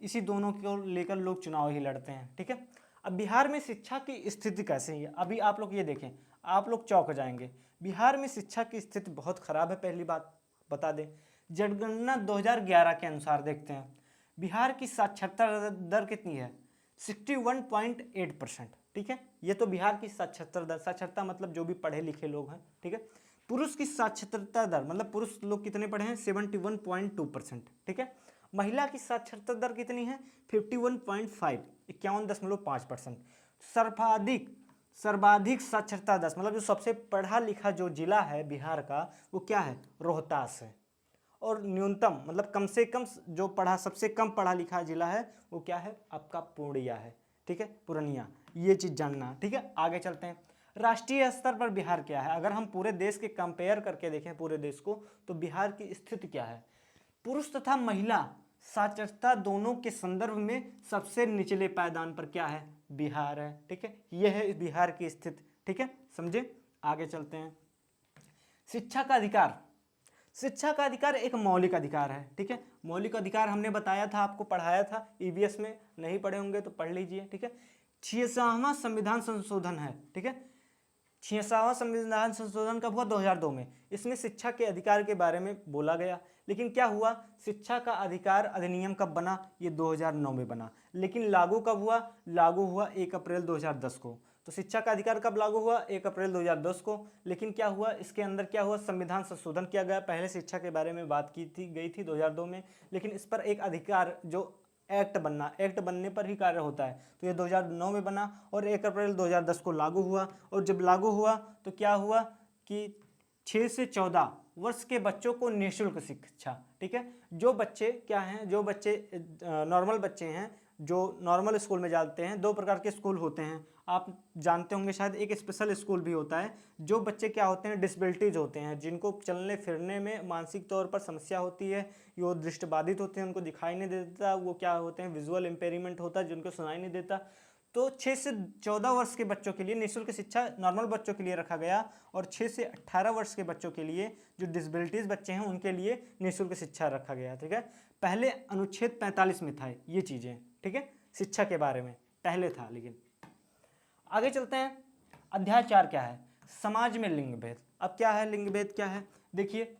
इसी दोनों को लेकर लोग चुनाव ही लड़ते हैं, ठीक है। अब बिहार में शिक्षा की स्थिति कैसे है, अभी आप लोग ये देखें, आप लोग चौंक जाएंगे। बिहार में शिक्षा की स्थिति बहुत खराब है। पहली बात बता दें, जनगणना 2011 के अनुसार देखते हैं, बिहार की साक्षरता दर कितनी है, 61.8%, ठीक है। ये तो बिहार की साक्षरता दर, साक्षरता मतलब जो भी पढ़े लिखे लोग हैं, ठीक है। पुरुष की साक्षरता दर मतलब पुरुष लोग कितने पढ़े हैं, 71.2%, ठीक है। महिला की साक्षरता दर कितनी है, 51.5, 51.5%। सर्वाधिक साक्षरता दर मतलब जो सबसे पढ़ा लिखा जो जिला है बिहार का, वो क्या है, रोहतास है। और न्यूनतम मतलब कम से कम जो सबसे कम पढ़ा लिखा जिला है वो क्या है, आपका पूर्णिया है, ठीक है, पूर्णिया। ये चीज़ जानना, ठीक है। आगे चलते हैं, राष्ट्रीय स्तर पर बिहार क्या है। अगर हम पूरे देश के कंपेयर करके देखें पूरे देश को, तो बिहार की स्थिति क्या है, पुरुष तथा महिला साक्षरता दोनों के संदर्भ में सबसे निचले पायदान पर क्या है, बिहार है, ठीक है। यह है बिहार की स्थिति, ठीक है, समझे। आगे चलते हैं, शिक्षा का अधिकार। शिक्षा का अधिकार एक मौलिक अधिकार है, ठीक है। मौलिक अधिकार हमने बताया था, आपको पढ़ाया था ईवीएस में, नहीं पढ़े होंगे तो पढ़ लीजिए, ठीक है। 66वां संविधान संशोधन है, ठीक है। 66वां संविधान संशोधन कब हुआ, 2002 में। इसमें शिक्षा के अधिकार के बारे में बोला गया, लेकिन क्या हुआ, शिक्षा का अधिकार अधिनियम कब बना, ये 2009 में बना, लेकिन लागू कब हुआ, लागू हुआ 1 अप्रैल 2010 को। तो शिक्षा का अधिकार कब लागू हुआ, 1 अप्रैल 2010 को। लेकिन क्या हुआ, इसके अंदर क्या हुआ, संविधान संशोधन किया गया। पहले शिक्षा के बारे में बात की गई थी 2002 में, लेकिन इस पर एक अधिकार जो एक्ट बनने पर ही कार्य होता है, तो ये 2009 में बना और 1 अप्रैल 2010 को लागू हुआ। और जब लागू हुआ तो क्या हुआ कि 6 से 14 वर्ष के बच्चों को निःशुल्क शिक्षा, ठीक है। जो बच्चे क्या हैं, जो बच्चे नॉर्मल बच्चे हैं, जो नॉर्मल स्कूल में जाते हैं, दो प्रकार के स्कूल होते हैं, आप जानते होंगे शायद, एक स्पेशल स्कूल भी होता है। जो बच्चे क्या होते हैं, डिसेबिलिटीज होते हैं, जिनको चलने फिरने में मानसिक तौर पर समस्या होती है, वो दृष्टिबाधित होते हैं, उनको दिखाई नहीं देता, वो क्या होते हैं, विजुअल इम्पेयरमेंट होता है, जिनको सुनाई नहीं देता। तो 6 से 14 वर्ष के बच्चों के लिए निःशुल्क शिक्षा नॉर्मल बच्चों के लिए रखा गया, और 6 से 18 वर्ष के बच्चों के लिए, जो डिसेबिलिटीज़ बच्चे हैं, उनके लिए निःशुल्क शिक्षा रखा गया, ठीक है। पहले अनुच्छेद 45 में था ये चीज़ें, ठीक है, शिक्षा के बारे में पहले था। लेकिन आगे चलते हैं, अध्याय 4 क्या है, समाज में लिंग भेद। अब क्या है लिंग भेद, क्या है, देखिए,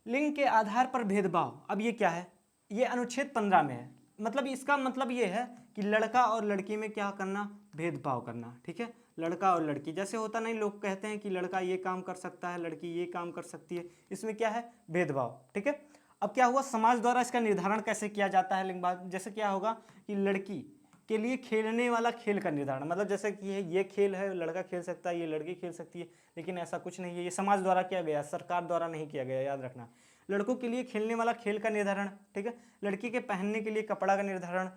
लिंग के आधार पर भेदभाव। अब ये क्या है, ये अनुच्छेद 15 में है। मतलब इसका मतलब ये है कि लड़का और लड़की में क्या करना, भेदभाव करना, ठीक है। लड़का और लड़की जैसे होता नहीं, लोग कहते हैं कि लड़का ये काम कर सकता है, लड़की ये काम कर सकती है, इसमें क्या है, भेदभाव, ठीक है। अब क्या हुआ, समाज द्वारा इसका निर्धारण कैसे किया जाता है लिंग भेद। जैसे क्या होगा कि लड़की के लिए खेलने वाला खेल का निर्धारण, मतलब जैसे कि ये खेल है, लड़का खेल सकता है, ये लड़की खेल सकती है, लेकिन ऐसा कुछ नहीं है, ये समाज द्वारा किया गया, सरकार द्वारा नहीं किया गया, याद रखना। लड़कों के लिए खेलने वाला खेल का निर्धारण, ठीक है। लड़की के पहनने के लिए कपड़ा का निर्धारण,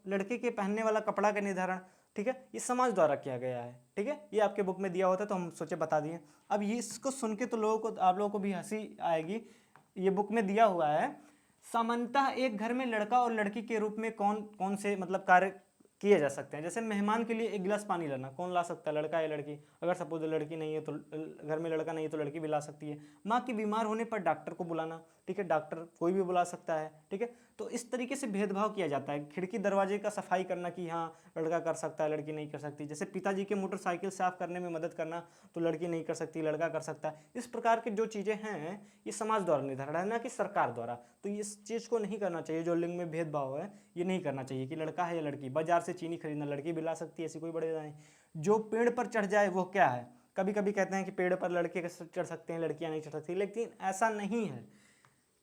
लड़के के पहनने वाला कपड़ा का निर्धारण, ठीक है, ये समाज द्वारा किया गया है, ठीक है। ये आपके बुक में दिया होता है तो हम सोचे बता दिए। अब ये इसको सुन के तो आप लोगों को भी हंसी आएगी, ये बुक में दिया हुआ है, सामान्यतः एक घर में लड़का और लड़की के रूप में कौन कौन से मतलब कार्य किए जा सकते हैं। जैसे मेहमान के लिए एक गिलास पानी लाना, कौन ला सकता है, लड़का या लड़की। अगर सपोज लड़की नहीं है तो घर में लड़का नहीं है तो लड़की भी ला सकती है। माँ की बीमार होने पर डॉक्टर को बुलाना, ठीक है, डॉक्टर कोई भी बुला सकता है, ठीक है। तो इस तरीके से भेदभाव किया जाता है। खिड़की दरवाजे का सफाई करना कि हाँ लड़का कर सकता है, लड़की नहीं कर सकती। जैसे पिताजी के मोटरसाइकिल साफ करने में मदद करना, तो लड़की नहीं कर सकती, लड़का कर सकता है। इस प्रकार के जो चीज़ें हैं ये समाज द्वारा निर्धारण है, ना कि सरकार द्वारा। तो इस चीज़ को नहीं करना चाहिए, जो लिंग में भेदभाव है ये नहीं करना चाहिए कि लड़का है या लड़की। बाजार से चीनी खरीदना, लड़की भी ला सकती है, ऐसी कोई बड़ी नहीं। जो पेड़ पर चढ़ जाए वो क्या है, कभी कभी कहते हैं कि पेड़ पर लड़के चढ़ सकते हैं, लड़कियां नहीं चढ़ सकती, लेकिन ऐसा नहीं है,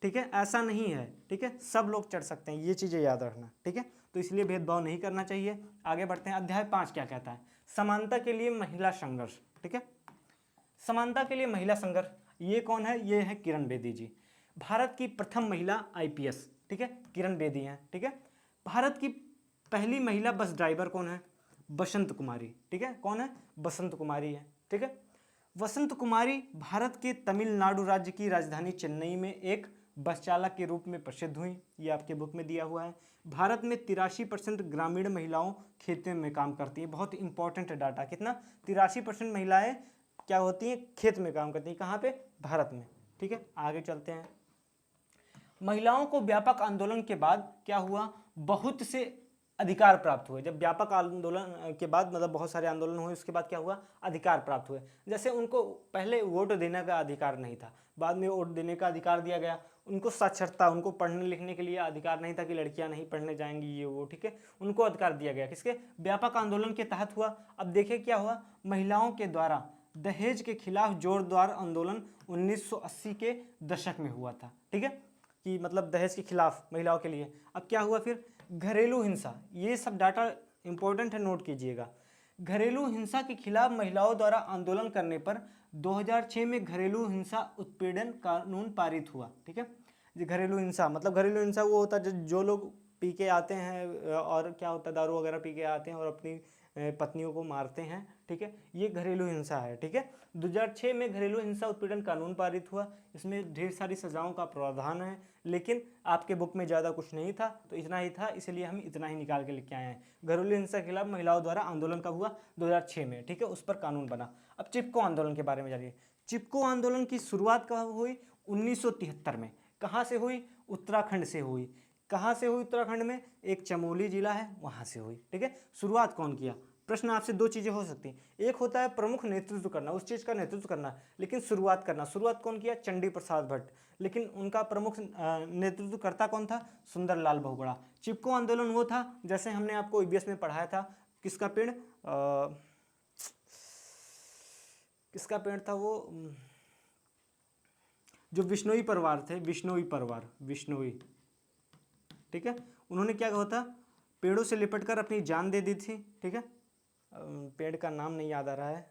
ठीक है, ऐसा नहीं है, ठीक है, सब लोग चढ़ सकते हैं, ये चीज़ें याद रखना, ठीक है। तो इसलिए भेदभाव नहीं करना चाहिए। आगे बढ़ते हैं, अध्याय 5 क्या कहता है, समानता के लिए महिला संघर्ष, ठीक है। समानता के लिए महिला संघर्ष, ये कौन है, ये है किरण बेदी जी, भारत की प्रथम महिला आईपीएस, ठीक है, किरण बेदी हैं, ठीक है। भारत की पहली महिला बस ड्राइवर कौन है, बसंत कुमारी, ठीक है, कौन है, बसंत कुमारी है, ठीक है। वसंत कुमारी भारत के तमिलनाडु राज्य की राजधानी चेन्नई में एक बस चालक के रूप में प्रसिद्ध हुई, ये आपके बुक में दिया हुआ है। भारत में 83% ग्रामीण महिलाओं खेतों में काम करती हैं, बहुत इंपॉर्टेंट है डाटा, कितना, 83% महिलाएं क्या होती हैं, खेत में काम करती हैं, कहाँ पे, भारत में, ठीक है, आगे चलते हैं। महिलाओं को व्यापक आंदोलन के बाद क्या हुआ, बहुत से अधिकार प्राप्त हुए। जब व्यापक आंदोलन के बाद मतलब बहुत सारे आंदोलन हुए, उसके बाद क्या हुआ, अधिकार प्राप्त हुए। जैसे उनको पहले वोट देने का अधिकार नहीं था, बाद में वोट देने का अधिकार दिया गया। उनको साक्षरता, उनको पढ़ने लिखने के लिए अधिकार नहीं था कि लड़कियां नहीं पढ़ने जाएंगी ये वो, ठीक है, उनको अधिकार दिया गया। किसके, व्यापक आंदोलन के तहत हुआ। अब देखिए क्या हुआ, महिलाओं के द्वारा दहेज के खिलाफ जोरदार आंदोलन 1980 के दशक में हुआ था, ठीक है, कि मतलब दहेज के खिलाफ महिलाओं के लिए। अब क्या हुआ फिर, घरेलू हिंसा, ये सब डाटा इंपॉर्टेंट है, नोट कीजिएगा। घरेलू हिंसा के खिलाफ महिलाओं द्वारा आंदोलन करने पर 2006 में घरेलू हिंसा उत्पीड़न कानून पारित हुआ, ठीक है। ये घरेलू हिंसा मतलब घरेलू हिंसा वो होता है जो लोग पी के आते हैं और क्या होता है, दारू वगैरह पी के आते हैं और अपनी पत्नियों को मारते हैं, ठीक है, ये घरेलू हिंसा है, ठीक है। 2006 में घरेलू हिंसा उत्पीड़न कानून पारित हुआ। इसमें ढेर सारी सजाओं का प्रावधान है, लेकिन आपके बुक में ज़्यादा कुछ नहीं था तो इतना ही था, इसलिए हम इतना ही निकाल के लेके आए हैं। घरेलू हिंसा के खिलाफ महिलाओं द्वारा आंदोलन कब हुआ, 2006 में, ठीक है, उस पर कानून बना। अब चिपको आंदोलन के बारे में जानिए। चिपको आंदोलन की शुरुआत कब हुई, 1973 में। कहाँ से हुई, उत्तराखंड से हुई। कहाँ से हुई, उत्तराखंड में एक चमोली जिला है वहाँ से हुई, ठीक है। शुरुआत कौन किया, प्रश्न आपसे दो चीज़ें हो सकती हैं, एक होता है प्रमुख नेतृत्व करना, उस चीज़ का नेतृत्व करना, लेकिन शुरुआत करना, शुरुआत कौन किया, चंडी प्रसाद भट्ट, लेकिन उनका प्रमुख नेतृत्वकर्ता कौन था, सुंदरलाल बहुगुणा। चिपको आंदोलन वो था, जैसे हमने आपको ईवीएस में पढ़ाया था, किसका पेड़, किसका पेड़ था वो, जो बिश्नोई परिवार थे, बिश्नोई परिवार, बिश्नोई, ठीक है, उन्होंने क्या कहा था, पेड़ों से लिपटकर अपनी जान दे दी थी, ठीक है, पेड़ का नाम नहीं याद आ रहा है,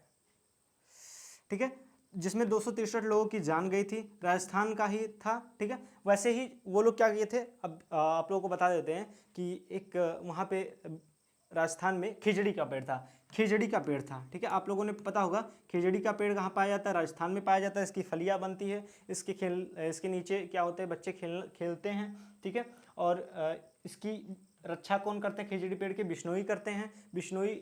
ठीक है, जिसमें 263 लोगों की जान गई थी, राजस्थान का ही था, ठीक है। वैसे ही वो लोग क्या किए थे, अब आप लोगों को बता देते हैं कि एक वहाँ पे राजस्थान में खिजड़ी का पेड़ था, खिजड़ी का पेड़ था, ठीक है, आप लोगों ने पता होगा खिजड़ी का पेड़ कहाँ पाया जाता है, राजस्थान में पाया जाता है। इसकी फलियाँ बनती है, इसके नीचे क्या होते हैं, बच्चे खेलते हैं, ठीक है, और इसकी रक्षा कौन करते हैं, खिजड़ी पेड़ के, बिश्नोई करते हैं। बिश्नोई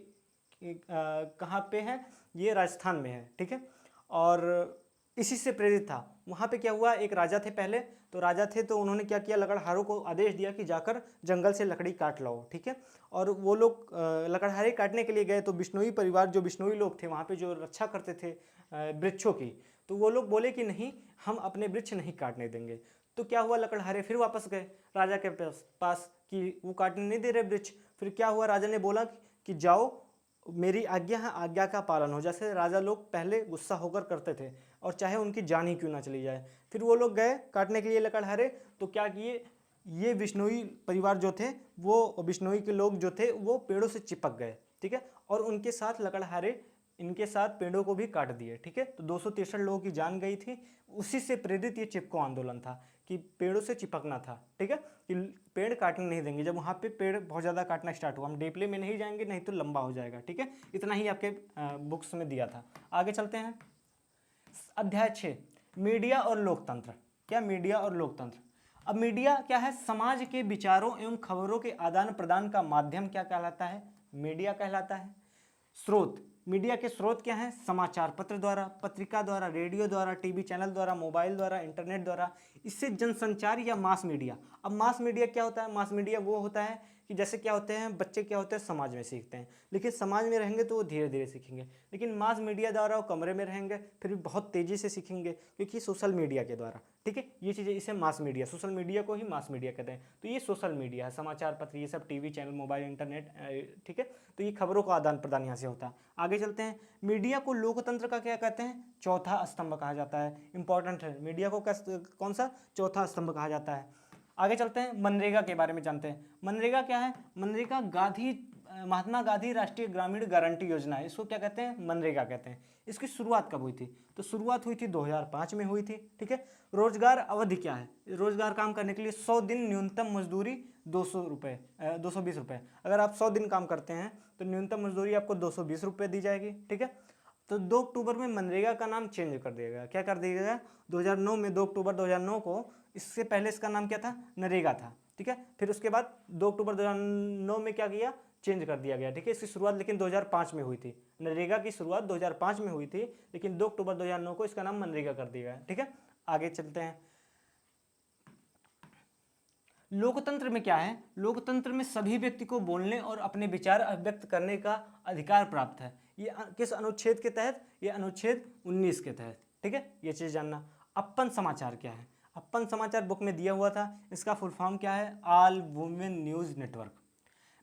कहाँ पे है, ये राजस्थान में है, ठीक है, और इसी से प्रेरित था। वहाँ पे क्या हुआ, एक राजा थे पहले, तो राजा थे तो उन्होंने क्या किया, लकड़हारों को आदेश दिया कि जाकर जंगल से लकड़ी काट लाओ, ठीक है, और वो लोग लकड़हारे काटने के लिए गए तो बिश्नोई परिवार, जो बिश्नोई लोग थे वहाँ पे जो रक्षा करते थे वृक्षों की, तो वो लोग बोले कि नहीं, हम अपने वृक्ष नहीं काटने देंगे। तो क्या हुआ, लकड़हारे फिर वापस गए राजा के पास कि वो काटने नहीं दे रहे वृक्ष। फिर क्या हुआ, राजा ने बोला कि जाओ, मेरी आज्ञा है, आज्ञा का पालन हो, जैसे राजा लोग पहले गुस्सा होकर करते थे, और चाहे उनकी जान ही क्यों ना चली जाए। फिर वो लोग गए काटने के लिए लकड़हारे, तो क्या किए, ये बिश्नोई परिवार जो थे, वो बिश्नोई के लोग जो थे वो पेड़ों से चिपक गए, ठीक है, और उनके साथ लकड़हारे इनके साथ पेड़ों को भी काट दिए, ठीक है, तो 263 लोगों की जान गई थी। उसी से प्रेरित ये चिपको आंदोलन था कि पेड़ों से चिपकना था, ठीक है, कि पेड़ काटने नहीं देंगे। जब वहाँ पे पेड़ बहुत ज़्यादा काटना स्टार्ट हुआ, हम डीपली में नहीं जाएंगे, नहीं तो लंबा हो जाएगा, ठीक है, इतना ही आपके बुक्स में दिया था। आगे चलते हैं, अध्याय 6, मीडिया और लोकतंत्र। क्या, मीडिया और लोकतंत्र। अब मीडिया क्या है, समाज के विचारों एवं खबरों के आदान प्रदान का माध्यम क्या कहलाता है, मीडिया कहलाता है। स्रोत, मीडिया के स्रोत क्या हैं, समाचार पत्र द्वारा, पत्रिका द्वारा, रेडियो द्वारा, टीवी चैनल द्वारा, मोबाइल द्वारा, इंटरनेट द्वारा, इससे जनसंचार या मास मीडिया। अब मास मीडिया क्या होता है, मास मीडिया वो होता है कि जैसे क्या होते हैं, बच्चे क्या होते हैं, समाज में सीखते हैं, लेकिन समाज में रहेंगे तो वो धीरे धीरे सीखेंगे, लेकिन मास मीडिया द्वारा वो कमरे में रहेंगे फिर भी बहुत तेज़ी से सीखेंगे, क्योंकि सोशल मीडिया के द्वारा, ठीक है, ये चीज़ें, इसे मास मीडिया, सोशल मीडिया को ही मास मीडिया कहते हैं। तो ये सोशल मीडिया है, समाचार पत्र, ये सब टीवी चैनल, मोबाइल, इंटरनेट, ठीक है, तो ये खबरों का आदान प्रदान यहाँ से होता है। आगे चलते हैं, मीडिया को लोकतंत्र का क्या कहते हैं, चौथा स्तंभ कहा जाता है। इंपॉर्टेंट है, मीडिया को कौन सा, चौथा स्तंभ कहा जाता है। आगे चलते हैं, मनरेगा के बारे में जानते हैं। मनरेगा क्या है, मनरेगा महात्मा गांधी राष्ट्रीय ग्रामीण गारंटी योजना है, इसको क्या कहते हैं, मनरेगा कहते हैं। इसकी शुरुआत कब हुई थी, तो शुरुआत हुई थी 2005 में हुई थी, ठीक है। रोजगार अवधि क्या है, रोजगार काम करने के लिए 100 दिन, न्यूनतम मजदूरी 220 रुपये। अगर आप 100 दिन काम करते हैं तो न्यूनतम मजदूरी आपको 220 रुपये दी जाएगी, ठीक है। तो 2 अक्टूबर में मनरेगा का नाम चेंज कर दिया गया, क्या कर दिया गया, 2009 में 2 अक्टूबर 2009 को, इससे पहले इसका नाम क्या था, नरेगा था, ठीक है। फिर उसके बाद 2 अक्टूबर 2009 में क्या किया, चेंज कर दिया गया, ठीक है। इसकी शुरुआत लेकिन 2005 में हुई थी, नरेगा की शुरुआत 2005 में हुई थी, लेकिन 2 अक्टूबर 2009 को इसका नाम मनरेगा कर दिया गया, ठीक है। आगे चलते हैं। लोकतंत्र में क्या है, लोकतंत्र में सभी व्यक्ति को बोलने और अपने विचार अभिव्यक्त करने का अधिकार प्राप्त है। ये किस अनुच्छेद के तहत, ये अनुच्छेद 19 के तहत, ठीक है, ये चीज जानना। अपन समाचार क्या है, अपन समाचार बुक में दिया हुआ था, इसका फुल फॉर्म क्या है, all women news network.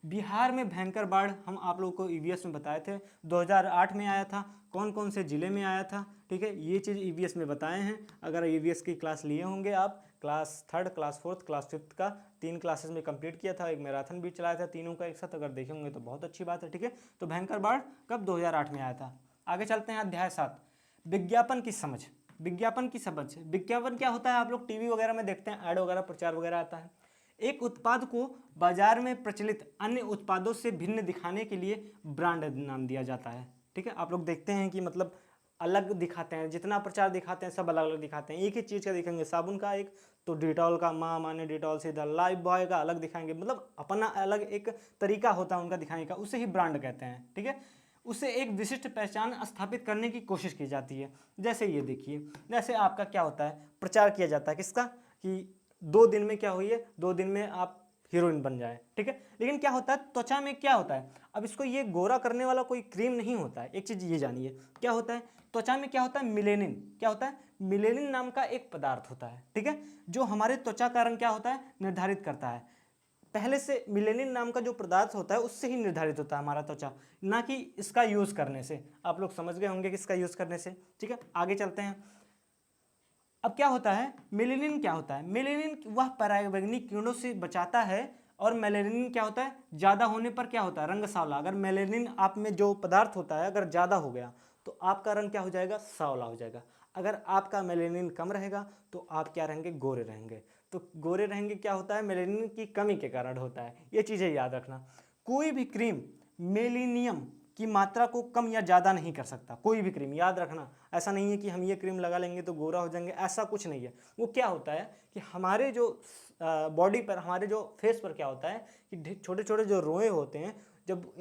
Bihar में भयंकर बाढ़ हम आप लोगों को ईवीएस में बताए थे, 2008 में आया था, कौन कौन से जिले में आया था, ठीक है, ये चीज़ ईवीएस में बताए हैं। अगर ईवीएस की क्लास लिए होंगे आप, class 3rd, class 4th, class 5th का 3 क्लासेस में कंप्लीट किया था, एक मैराथन भी चलाया था तीनों का एक साथ, अगर देखे होंगे तो बहुत अच्छी बात है, ठीक है। तो भयंकर बाढ़ कब, 2008 में आया था। आगे चलते हैं, अध्याय 7, विज्ञापन की समझ। विज्ञापन की समझ, विज्ञापन क्या होता है, आप लोग टीवी वगैरह में देखते हैं, ऐड वगैरह, प्रचार वगैरह आता है। एक उत्पाद को बाजार में प्रचलित अन्य उत्पादों से भिन्न दिखाने के लिए ब्रांड नाम दिया जाता है, ठीक है। आप लोग देखते हैं कि मतलब अलग दिखाते हैं, जितना प्रचार दिखाते हैं सब अलग अलग दिखाते हैं। एक ही चीज़ का दिखाएंगे, साबुन का एक, तो डिटॉल का, माँ माने डिटॉल से, इधर लाइफ बॉय का अलग दिखाएंगे, मतलब अपना अलग एक तरीका होता है उनका दिखाने का, उसे ही ब्रांड कहते हैं, ठीक है। उसे एक विशिष्ट पहचान स्थापित करने की कोशिश की जाती है। जैसे ये देखिए, जैसे आपका क्या होता है, प्रचार किया जाता है किसका, कि 2 दिन में क्या हुई है, 2 दिन में आप हीरोइन बन जाए, ठीक है। लेकिन क्या होता है, त्वचा में क्या होता है, अब इसको ये गोरा करने वाला कोई क्रीम नहीं होता है। एक चीज़ ये जानिए, क्या होता है त्वचा में, क्या होता है, मिलेनिन, क्या होता है, मिलेनिन नाम का एक पदार्थ होता है, ठीक है, जो हमारे त्वचा का रंग क्या होता है, निर्धारित करता है। पहले से मिलेनिन नाम का जो पदार्थ होता है उससे ही निर्धारित होता है हमारा त्वचा, ना कि इसका यूज़ करने से। आप लोग समझ गए होंगे कि इसका यूज़ करने से, ठीक है। आगे चलते हैं। अब क्या होता है, मेलेनिन क्या होता है, मेलेनिन वह परावैंगनिक किरणों से बचाता है, और मेलेनिन क्या होता है, ज़्यादा होने पर क्या होता है, रंग सांवला। अगर मेलेनिन आप में जो पदार्थ होता है अगर ज़्यादा हो गया तो आपका रंग क्या हो जाएगा, सांवला हो जाएगा। अगर आपका मेलेनिन कम रहेगा तो आप क्या रहेंगे, गोरे रहेंगे। तो गोरे रहेंगे क्या होता है, मेलेनिन की कमी के कारण होता है, ये चीज़ें याद रखना। कोई भी क्रीम मेलेनियम की मात्रा को कम या ज़्यादा नहीं कर सकता, कोई भी क्रीम, याद रखना। ऐसा नहीं है कि हम ये क्रीम लगा लेंगे तो गोरा हो जाएंगे, ऐसा कुछ नहीं है। वो क्या होता है कि हमारे जो बॉडी पर, हमारे जो फेस पर क्या होता है कि छोटे छोटे जो रोए होते हैं, जब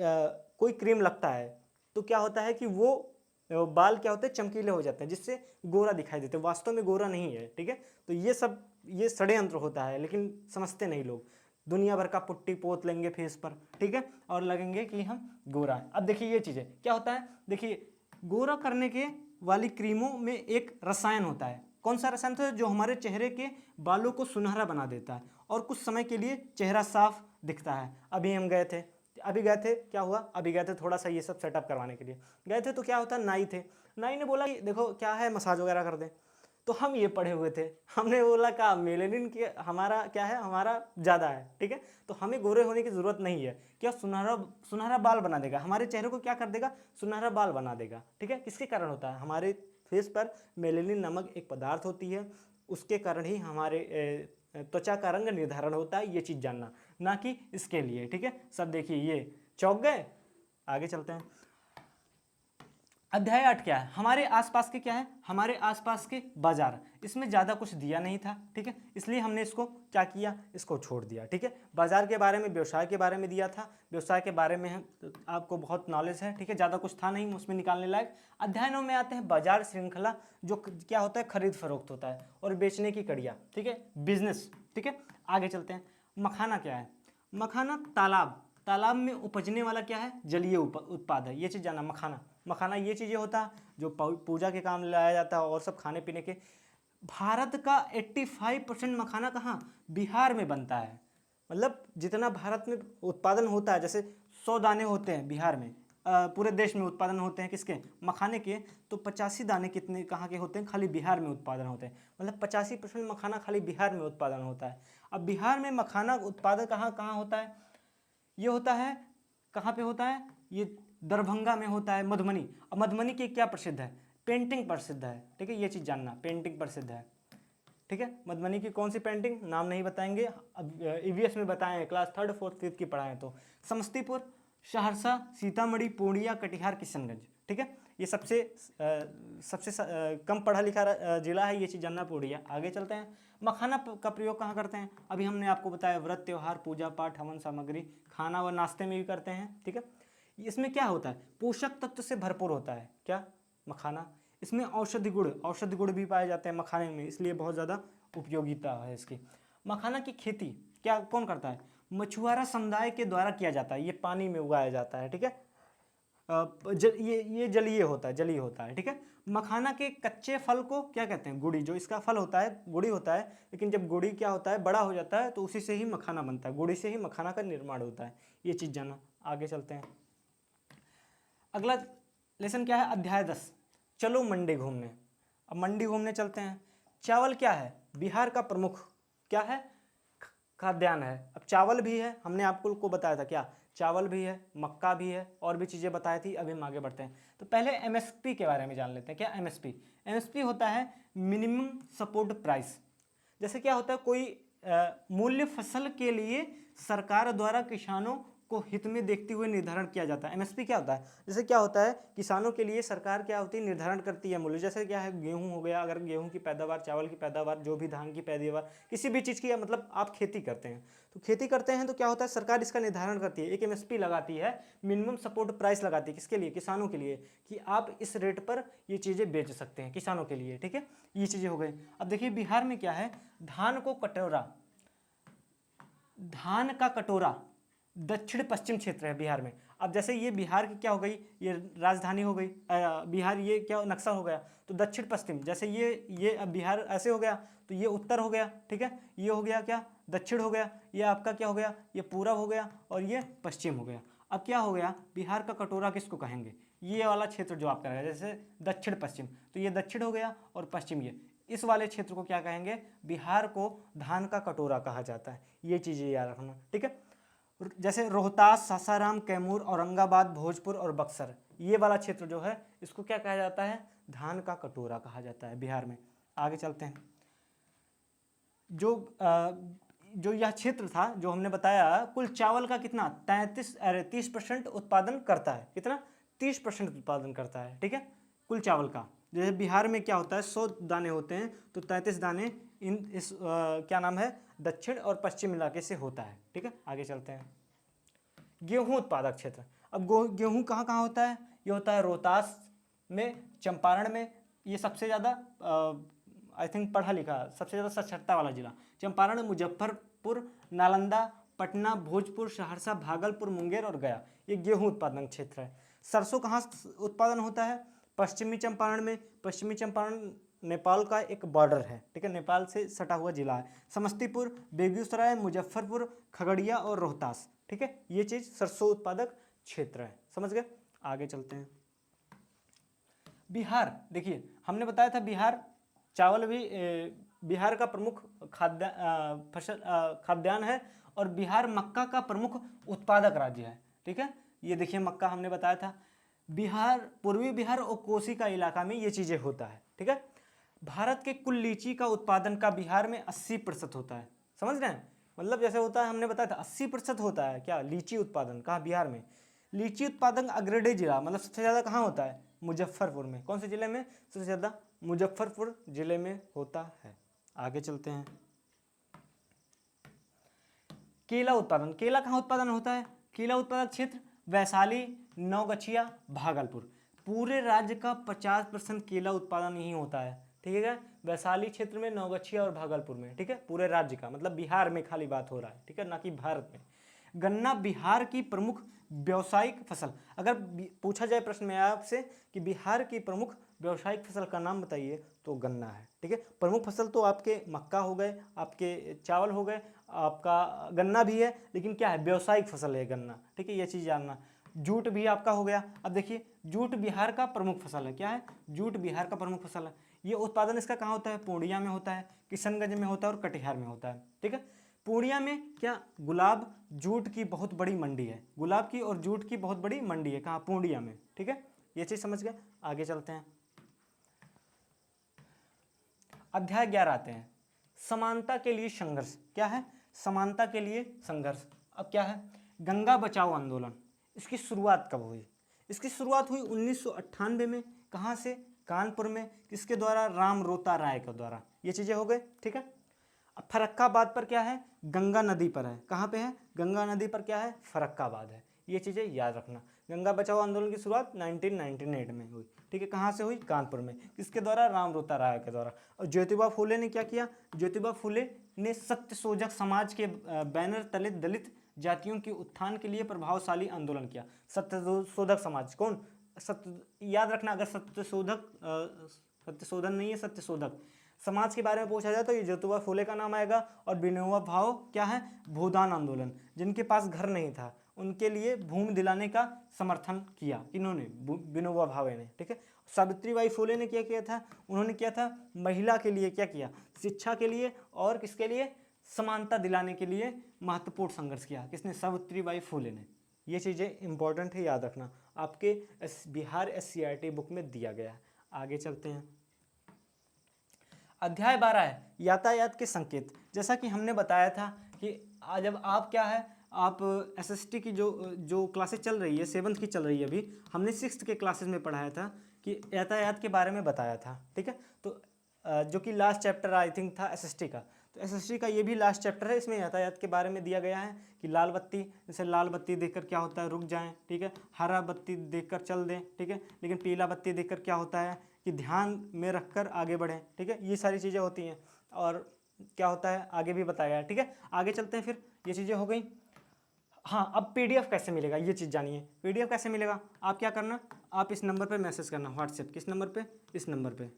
कोई क्रीम लगता है तो क्या होता है कि वो बाल क्या होते हैं, चमकीले हो जाते हैं, जिससे गोरा दिखाई देते हैं, वास्तव में गोरा नहीं है, ठीक है। तो ये सब, ये षड्यंत्र होता है, लेकिन समझते नहीं लोग। दुनिया भर का पुट्टी पोत लेंगे फेस पर, ठीक है, और लगेंगे कि हम गोरा हैं। अब देखिए ये चीज़ें क्या होता है, देखिए गोरा करने के वाली क्रीमों में एक रसायन होता है, कौन सा रसायन होता है, जो हमारे चेहरे के बालों को सुनहरा बना देता है और कुछ समय के लिए चेहरा साफ दिखता है। अभी हम गए थे, क्या हुआ, अभी गए थे थोड़ा सा ये सब सेटअप करवाने के लिए गए थे, तो क्या होता है, नाई थे, नाई ने बोला कि देखो क्या है, मसाज वगैरह कर दें। तो हम ये पढ़े हुए थे, हमने बोला का मेलेनिन की हमारा क्या है, हमारा ज़्यादा है, ठीक है, तो हमें गोरे होने की ज़रूरत नहीं है। क्या सुनहरा सुनहरा बाल बना देगा, हमारे चेहरे को क्या कर देगा, सुनहरा बाल बना देगा, ठीक है। किसके कारण होता है, हमारे फेस पर मेलेनिन नामक एक पदार्थ होती है, उसके कारण ही हमारे त्वचा का रंग निर्धारण होता है, ये चीज़ जानना, ना कि इसके लिए, ठीक है। सब देखिए ये चौंक गए, आगे चलते हैं। अध्याय 8 क्या है, हमारे आसपास के क्या है, हमारे आसपास के बाजार। इसमें ज़्यादा कुछ दिया नहीं था, ठीक है, इसलिए हमने इसको क्या किया, इसको छोड़ दिया, ठीक है। बाजार के बारे में, व्यवसाय के बारे में दिया था, व्यवसाय के बारे में आपको बहुत नॉलेज है, ठीक है, ज़्यादा कुछ था नहीं उसमें निकालने लायक। अध्याय 9 में आते हैं बाजार श्रृंखला, जो क्या होता है, खरीद फरोख्त होता है, और बेचने की कड़ियाँ, ठीक है, बिजनेस, ठीक है। आगे चलते हैं। मखाना क्या है, मखाना तालाब, तालाब में उपजने वाला क्या है, जलीय उत्पाद है, ये चीज़ जानना। मखाना, मखाना ये चीज़ें होता है जो पूजा के काम लाया जाता है, और सब खाने पीने के। भारत का 85% मखाना कहाँ, बिहार में बनता है। मतलब जितना भारत में उत्पादन होता है, जैसे 100 दाने होते हैं बिहार में, पूरे देश में उत्पादन होते हैं किसके, मखाने के, तो 85 दाने कितने कहाँ के होते हैं, खाली बिहार में उत्पादन होते हैं। मतलब 85% मखाना खाली बिहार में उत्पादन होता है। अब बिहार में मखाना उत्पादन कहाँ कहाँ होता है, ये होता है, कहाँ पे होता है, ये दरभंगा में होता है, मधुबनी। अब मधुबनी की क्या प्रसिद्ध है, पेंटिंग प्रसिद्ध है, ठीक है, ये चीज़ जानना, पेंटिंग प्रसिद्ध है, ठीक है। मधुबनी की कौन सी पेंटिंग, नाम नहीं बताएंगे, अब ईवीएस में बताए हैं, क्लास 3rd 4th 5th की पढ़ाएं तो। समस्तीपुर, सहरसा, सीतामढ़ी, पूर्णिया, कटिहार, किशनगंज, ठीक है, ये सबसे कम पढ़ा लिखा जिला है, ये चीज़ जानना, पूर्णिया। आगे चलते हैं। मखाना का प्रयोग कहाँ करते हैं, अभी हमने आपको बताया, व्रत त्योहार, पूजा पाठ, हवन सामग्री, खाना व नाश्ते में भी करते हैं, ठीक है। इसमें क्या होता है, पोषक तत्व से भरपूर होता है, क्या, मखाना। इसमें औषधि गुण भी पाए जाते हैं मखाने में, इसलिए बहुत ज़्यादा उपयोगिता है इसकी। मखाना की खेती क्या कौन करता है? मछुआरा समुदाय के द्वारा किया जाता है, ये पानी में उगाया जाता है, ठीक है। ये जलीय होता है, ठीक है। मखाना के कच्चे फल को क्या कहते हैं? गुड़ी। जो इसका फल होता है गुड़ी होता है, लेकिन जब गुड़ी क्या होता है बड़ा हो जाता है तो उसी से ही मखाना बनता है, गुड़ी से ही मखाना का निर्माण होता है। ये चीज़ जाना। आगे चलते हैं। अगला लेसन क्या है? अध्याय 10, चलो मंडी घूमने। अब मंडी घूमने चलते हैं। चावल क्या है? बिहार का प्रमुख क्या है? खाद्यान्न है। अब चावल भी है, हमने आपको को बताया था क्या? चावल भी है, मक्का भी है, और भी चीज़ें बताई थी। अभी हम आगे बढ़ते हैं। तो पहले एमएसपी के बारे में जान लेते हैं। क्या एमएसपी? एमएसपी होता है मिनिमम सपोर्ट प्राइस। जैसे क्या होता है, कोई मूल्य फसल के लिए सरकार द्वारा किसानों को हित में देखते हुए निर्धारण किया जाता है। एमएसपी क्या होता है? जैसे क्या होता है, किसानों के लिए सरकार क्या होती है? निर्धारण करती है मूल्य। जैसे क्या है, गेहूं हो गया, अगर गेहूं की पैदावार, चावल की पैदावार, जो भी धान की पैदावार, किसी भी चीज़ की, मतलब आप खेती करते हैं तो क्या होता है, सरकार इसका निर्धारण करती है, एक एमएसपी लगाती है, मिनिमम सपोर्ट प्राइस लगाती है। किसके लिए? किसानों के लिए, कि आप इस रेट पर ये चीज़ें बेच सकते हैं किसानों के लिए, ठीक है। ये चीज़ें हो गई। अब देखिए बिहार में क्या है, धान का कटोरा दक्षिण पश्चिम क्षेत्र है बिहार में। अब जैसे ये बिहार की क्या हो गई, ये राजधानी हो गई बिहार, ये क्या नक्शा हो गया, तो दक्षिण पश्चिम। जैसे ये अब बिहार ऐसे हो गया, तो ये उत्तर हो गया, ठीक है। ये हो गया क्या? दक्षिण हो गया। ये आपका क्या हो गया? ये पूरब हो गया, और ये पश्चिम हो गया। अब क्या हो गया, बिहार का कटोरा किसको कहेंगे? ये वाला क्षेत्र जो आपका रहेगा, जैसे दक्षिण पश्चिम, तो ये दक्षिण हो गया, और पश्चिम ये, इस वाले क्षेत्र को क्या कहेंगे? बिहार को धान का कटोरा कहा जाता है। ये चीज़ें याद रखना, ठीक है। जैसे रोहतास, सासाराम, कैमूर, औरंगाबाद, भोजपुर और बक्सर, ये वाला क्षेत्र जो है, इसको क्या कहा जाता है? धान का कटोरा कहा जाता है बिहार में। आगे चलते हैं। जो यह क्षेत्र था, जो हमने बताया, कुल चावल का कितना 30% उत्पादन करता है। कितना? 30% उत्पादन करता है, ठीक है, कुल चावल का। जैसे बिहार में क्या होता है, 100 दाने होते हैं, तो 33 दाने क्या नाम है, दक्षिण और पश्चिम इलाके से होता है, ठीक है। आगे चलते हैं। गेहूं उत्पादक क्षेत्र। अब गेहूं कहाँ कहाँ होता है? ये होता है रोहतास में, चंपारण में, ये सबसे ज़्यादा आई थिंक पढ़ा लिखा, सबसे ज़्यादा साक्षरता वाला जिला चंपारण, मुजफ्फरपुर, नालंदा, पटना, भोजपुर, सहरसा, भागलपुर, मुंगेर और गया, ये गेहूं उत्पादन क्षेत्र है। सरसों कहाँ उत्पादन होता है? पश्चिमी चंपारण में। पश्चिमी चंपारण नेपाल का एक बॉर्डर है, ठीक है, नेपाल से सटा हुआ जिला है। समस्तीपुर, बेगूसराय, मुजफ्फरपुर, खगड़िया और रोहतास, ठीक है, ये चीज़ सरसों उत्पादक क्षेत्र है। समझ गए? आगे चलते हैं। बिहार, देखिए हमने बताया था बिहार चावल भी बिहार का प्रमुख खाद्यान्न है, और बिहार मक्का का प्रमुख उत्पादक राज्य है, ठीक है। ये देखिए मक्का हमने बताया था। बिहार, पूर्वी बिहार और कोसी का इलाका में ये चीज़ें होता है, ठीक है। भारत के कुल लीची का उत्पादन का बिहार में 80% होता है। समझ रहे हैं? मतलब जैसे होता है, हमने बताया था 80% होता है क्या, लीची उत्पादन। कहाँ? बिहार में। लीची उत्पादन अग्रणी जिला, मतलब सबसे ज़्यादा कहाँ होता है? मुजफ्फरपुर में। कौन से जिले में सबसे ज़्यादा? मुजफ्फरपुर जिले में होता है। आगे चलते हैं। केला उत्पादन। केला कहाँ उत्पादन होता है? केला उत्पादक क्षेत्र वैशाली, नौगछिया, भागलपुर। पूरे राज्य का 50% केला उत्पादन यही होता है, ठीक है। वैशाली क्षेत्र में, नौगछिया और भागलपुर में, ठीक है, पूरे राज्य का, मतलब बिहार में खाली बात हो रहा है, ठीक है, ना कि भारत में। गन्ना बिहार की प्रमुख व्यावसायिक फसल। अगर पूछा जाए प्रश्न में आपसे कि बिहार की प्रमुख व्यावसायिक फसल का नाम बताइए, तो गन्ना है, ठीक है। प्रमुख फसल तो आपके मक्का हो गए, आपके चावल हो गए, आपका गन्ना भी है, लेकिन क्या है, व्यावसायिक फसल है गन्ना, ठीक है, ये चीज़ जानना। जूट भी आपका हो गया। अब देखिए जूट बिहार का प्रमुख फसल है। क्या है? जूट बिहार का प्रमुख फसल है। ये उत्पादन इसका कहाँ होता है? पूर्णिया में होता है, किशनगंज में होता है और कटिहार में होता है, ठीक है। पूर्णिया में क्या, गुलाब जूट की बहुत बड़ी मंडी है, गुलाब की और जूट की बहुत बड़ी मंडी है। कहाँ? पूर्णिया में, ठीक है, ये चीज़ समझ गए। आगे चलते हैं। अध्याय 11 आते हैं, समानता के लिए संघर्ष। क्या है? समानता के लिए संघर्ष। अब क्या है? गंगा बचाओ आंदोलन, इसकी शुरुआत कब हुई? इसकी शुरुआत हुई 1998 में। कहाँ से? कानपुर में। किसके द्वारा? राम रोता राय के द्वारा। ये चीज़ें हो गए, ठीक है। फर्रुखाबाद पर क्या है? गंगा नदी पर है। कहाँ पे है? गंगा नदी पर क्या है? फर्रुखाबाद है। ये चीज़ें याद रखना। गंगा बचाओ आंदोलन की शुरुआत 1998 में हुई, ठीक है। कहाँ से हुई? कानपुर में। किसके द्वारा? रामरूता राय के द्वारा। और ज्योतिबा फुले ने क्या किया? ज्योतिबा फुले ने सत्यशोधक समाज के बैनर तले दलित जातियों के उत्थान के लिए प्रभावशाली आंदोलन किया। सत्यशोधक समाज कौन? याद रखना, अगर सत्यशोधन नहीं है, सत्यशोधक समाज के बारे में पूछा जाए तो ये ज्योतिबा फुले का नाम आएगा। और विनोबा भावे क्या है? भूदान आंदोलन, जिनके पास घर नहीं था उनके लिए भूमि दिलाने का समर्थन किया। इन्होंने विनोबा भावे ने, ठीक है। सावित्रीबाई फुले ने क्या किया था? उन्होंने किया था महिला के लिए क्या किया? शिक्षा के लिए और किसके लिए? समानता दिलाने के लिए महत्वपूर्ण संघर्ष किया। किसने? सावित्रीबाई फुले ने। ये चीज़ें इंपॉर्टेंट है, याद रखना, आपके बिहार SCERT बुक में दिया गया है। आगे चलते हैं। अध्याय 12 है यातायात के संकेत। जैसा कि हमने बताया था कि जब आप क्या है, आप SST की जो क्लासेस चल रही है, 7th की चल रही है अभी, हमने 6th के क्लासेस में पढ़ाया था कि यातायात के बारे में बताया था, ठीक है। तो जो कि लास्ट चैप्टर आई थिंक था SST का, तो SST का ये भी लास्ट चैप्टर है। इसमें यातायात के बारे में दिया गया है कि लाल बत्ती, जैसे लाल बत्ती देखकर क्या होता है? रुक जाएं, ठीक है। हरा बत्ती देखकर चल दें, ठीक है। लेकिन पीला बत्ती देखकर क्या होता है? कि ध्यान में रखकर आगे बढ़ें, ठीक है। ये सारी चीज़ें होती हैं। और क्या होता है आगे भी बताया है, ठीक है। आगे चलते हैं फिर। ये चीज़ें हो गई। हाँ, अब PDF कैसे मिलेगा ये चीज़ जानिए। PDF कैसे मिलेगा? आप क्या करना, आप इस नंबर पे मैसेज करना, व्हाट्सएप। किस नंबर पे? इस नंबर पे,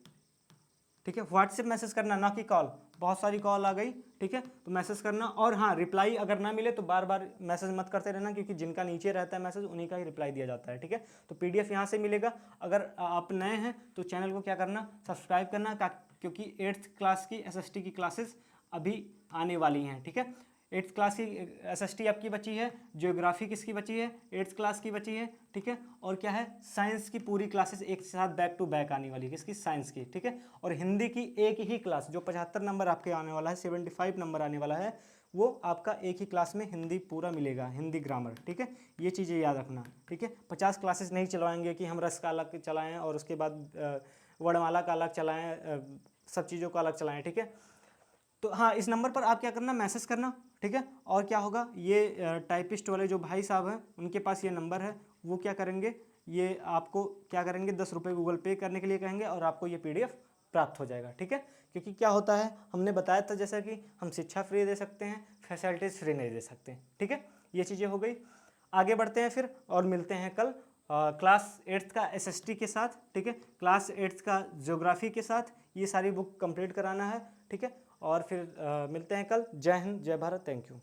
ठीक है। व्हाट्सएप मैसेज करना, ना कि कॉल। बहुत सारी कॉल आ गई, ठीक है, तो मैसेज करना। और हाँ, रिप्लाई अगर ना मिले तो बार बार मैसेज मत करते रहना, क्योंकि जिनका नीचे रहता है मैसेज उन्हीं का ही रिप्लाई दिया जाता है, ठीक है। तो PDF यहाँ से मिलेगा। अगर आप नए हैं तो चैनल को क्या करना? सब्सक्राइब करना, क्योंकि 8th क्लास की SST की क्लासेस अभी आने वाली हैं, ठीक है। 8th क्लास की SST आपकी बची है, ज्योग्राफी किसकी बची है? 8th क्लास की बची है, ठीक है। और क्या है? साइंस की पूरी क्लासेस एक साथ बैक टू बैक आने वाली है, किसकी? साइंस की, ठीक है। और हिंदी की एक ही क्लास, जो 75 नंबर आपके आने वाला है, 75 नंबर आने वाला है, वो आपका एक ही क्लास में हिंदी पूरा मिलेगा, हिंदी ग्रामर, ठीक है। ये चीज़ें याद रखना, ठीक है। 50 क्लासेस नहीं चलवाएंगे कि हम रस का अलग चलाएँ और उसके बाद वर्णमाला का अलग चलाएँ, सब चीज़ों का अलग चलाएँ, ठीक है। तो हाँ, इस नंबर पर आप क्या करना? मैसेज करना, ठीक है। और क्या होगा? ये टाइपिस्ट वाले जो भाई साहब हैं उनके पास ये नंबर है, वो क्या करेंगे? ये आपको क्या करेंगे? 10 रुपये गूगल पे करने के लिए कहेंगे और आपको ये PDF प्राप्त हो जाएगा, ठीक है। क्योंकि क्या होता है, हमने बताया था जैसा कि हम शिक्षा फ्री दे सकते हैं, फैसिलिटीज़ फ्री नहीं दे सकते, ठीक है। ये चीज़ें हो गई। आगे बढ़ते हैं फिर और मिलते हैं कल क्लास 8th का SST के साथ, ठीक है। क्लास 8th का ज्योग्राफी के साथ ये सारी बुक कंप्लीट कराना है, ठीक है। और फिर मिलते हैं कल। जय हिंद, जय भारत, थैंक यू।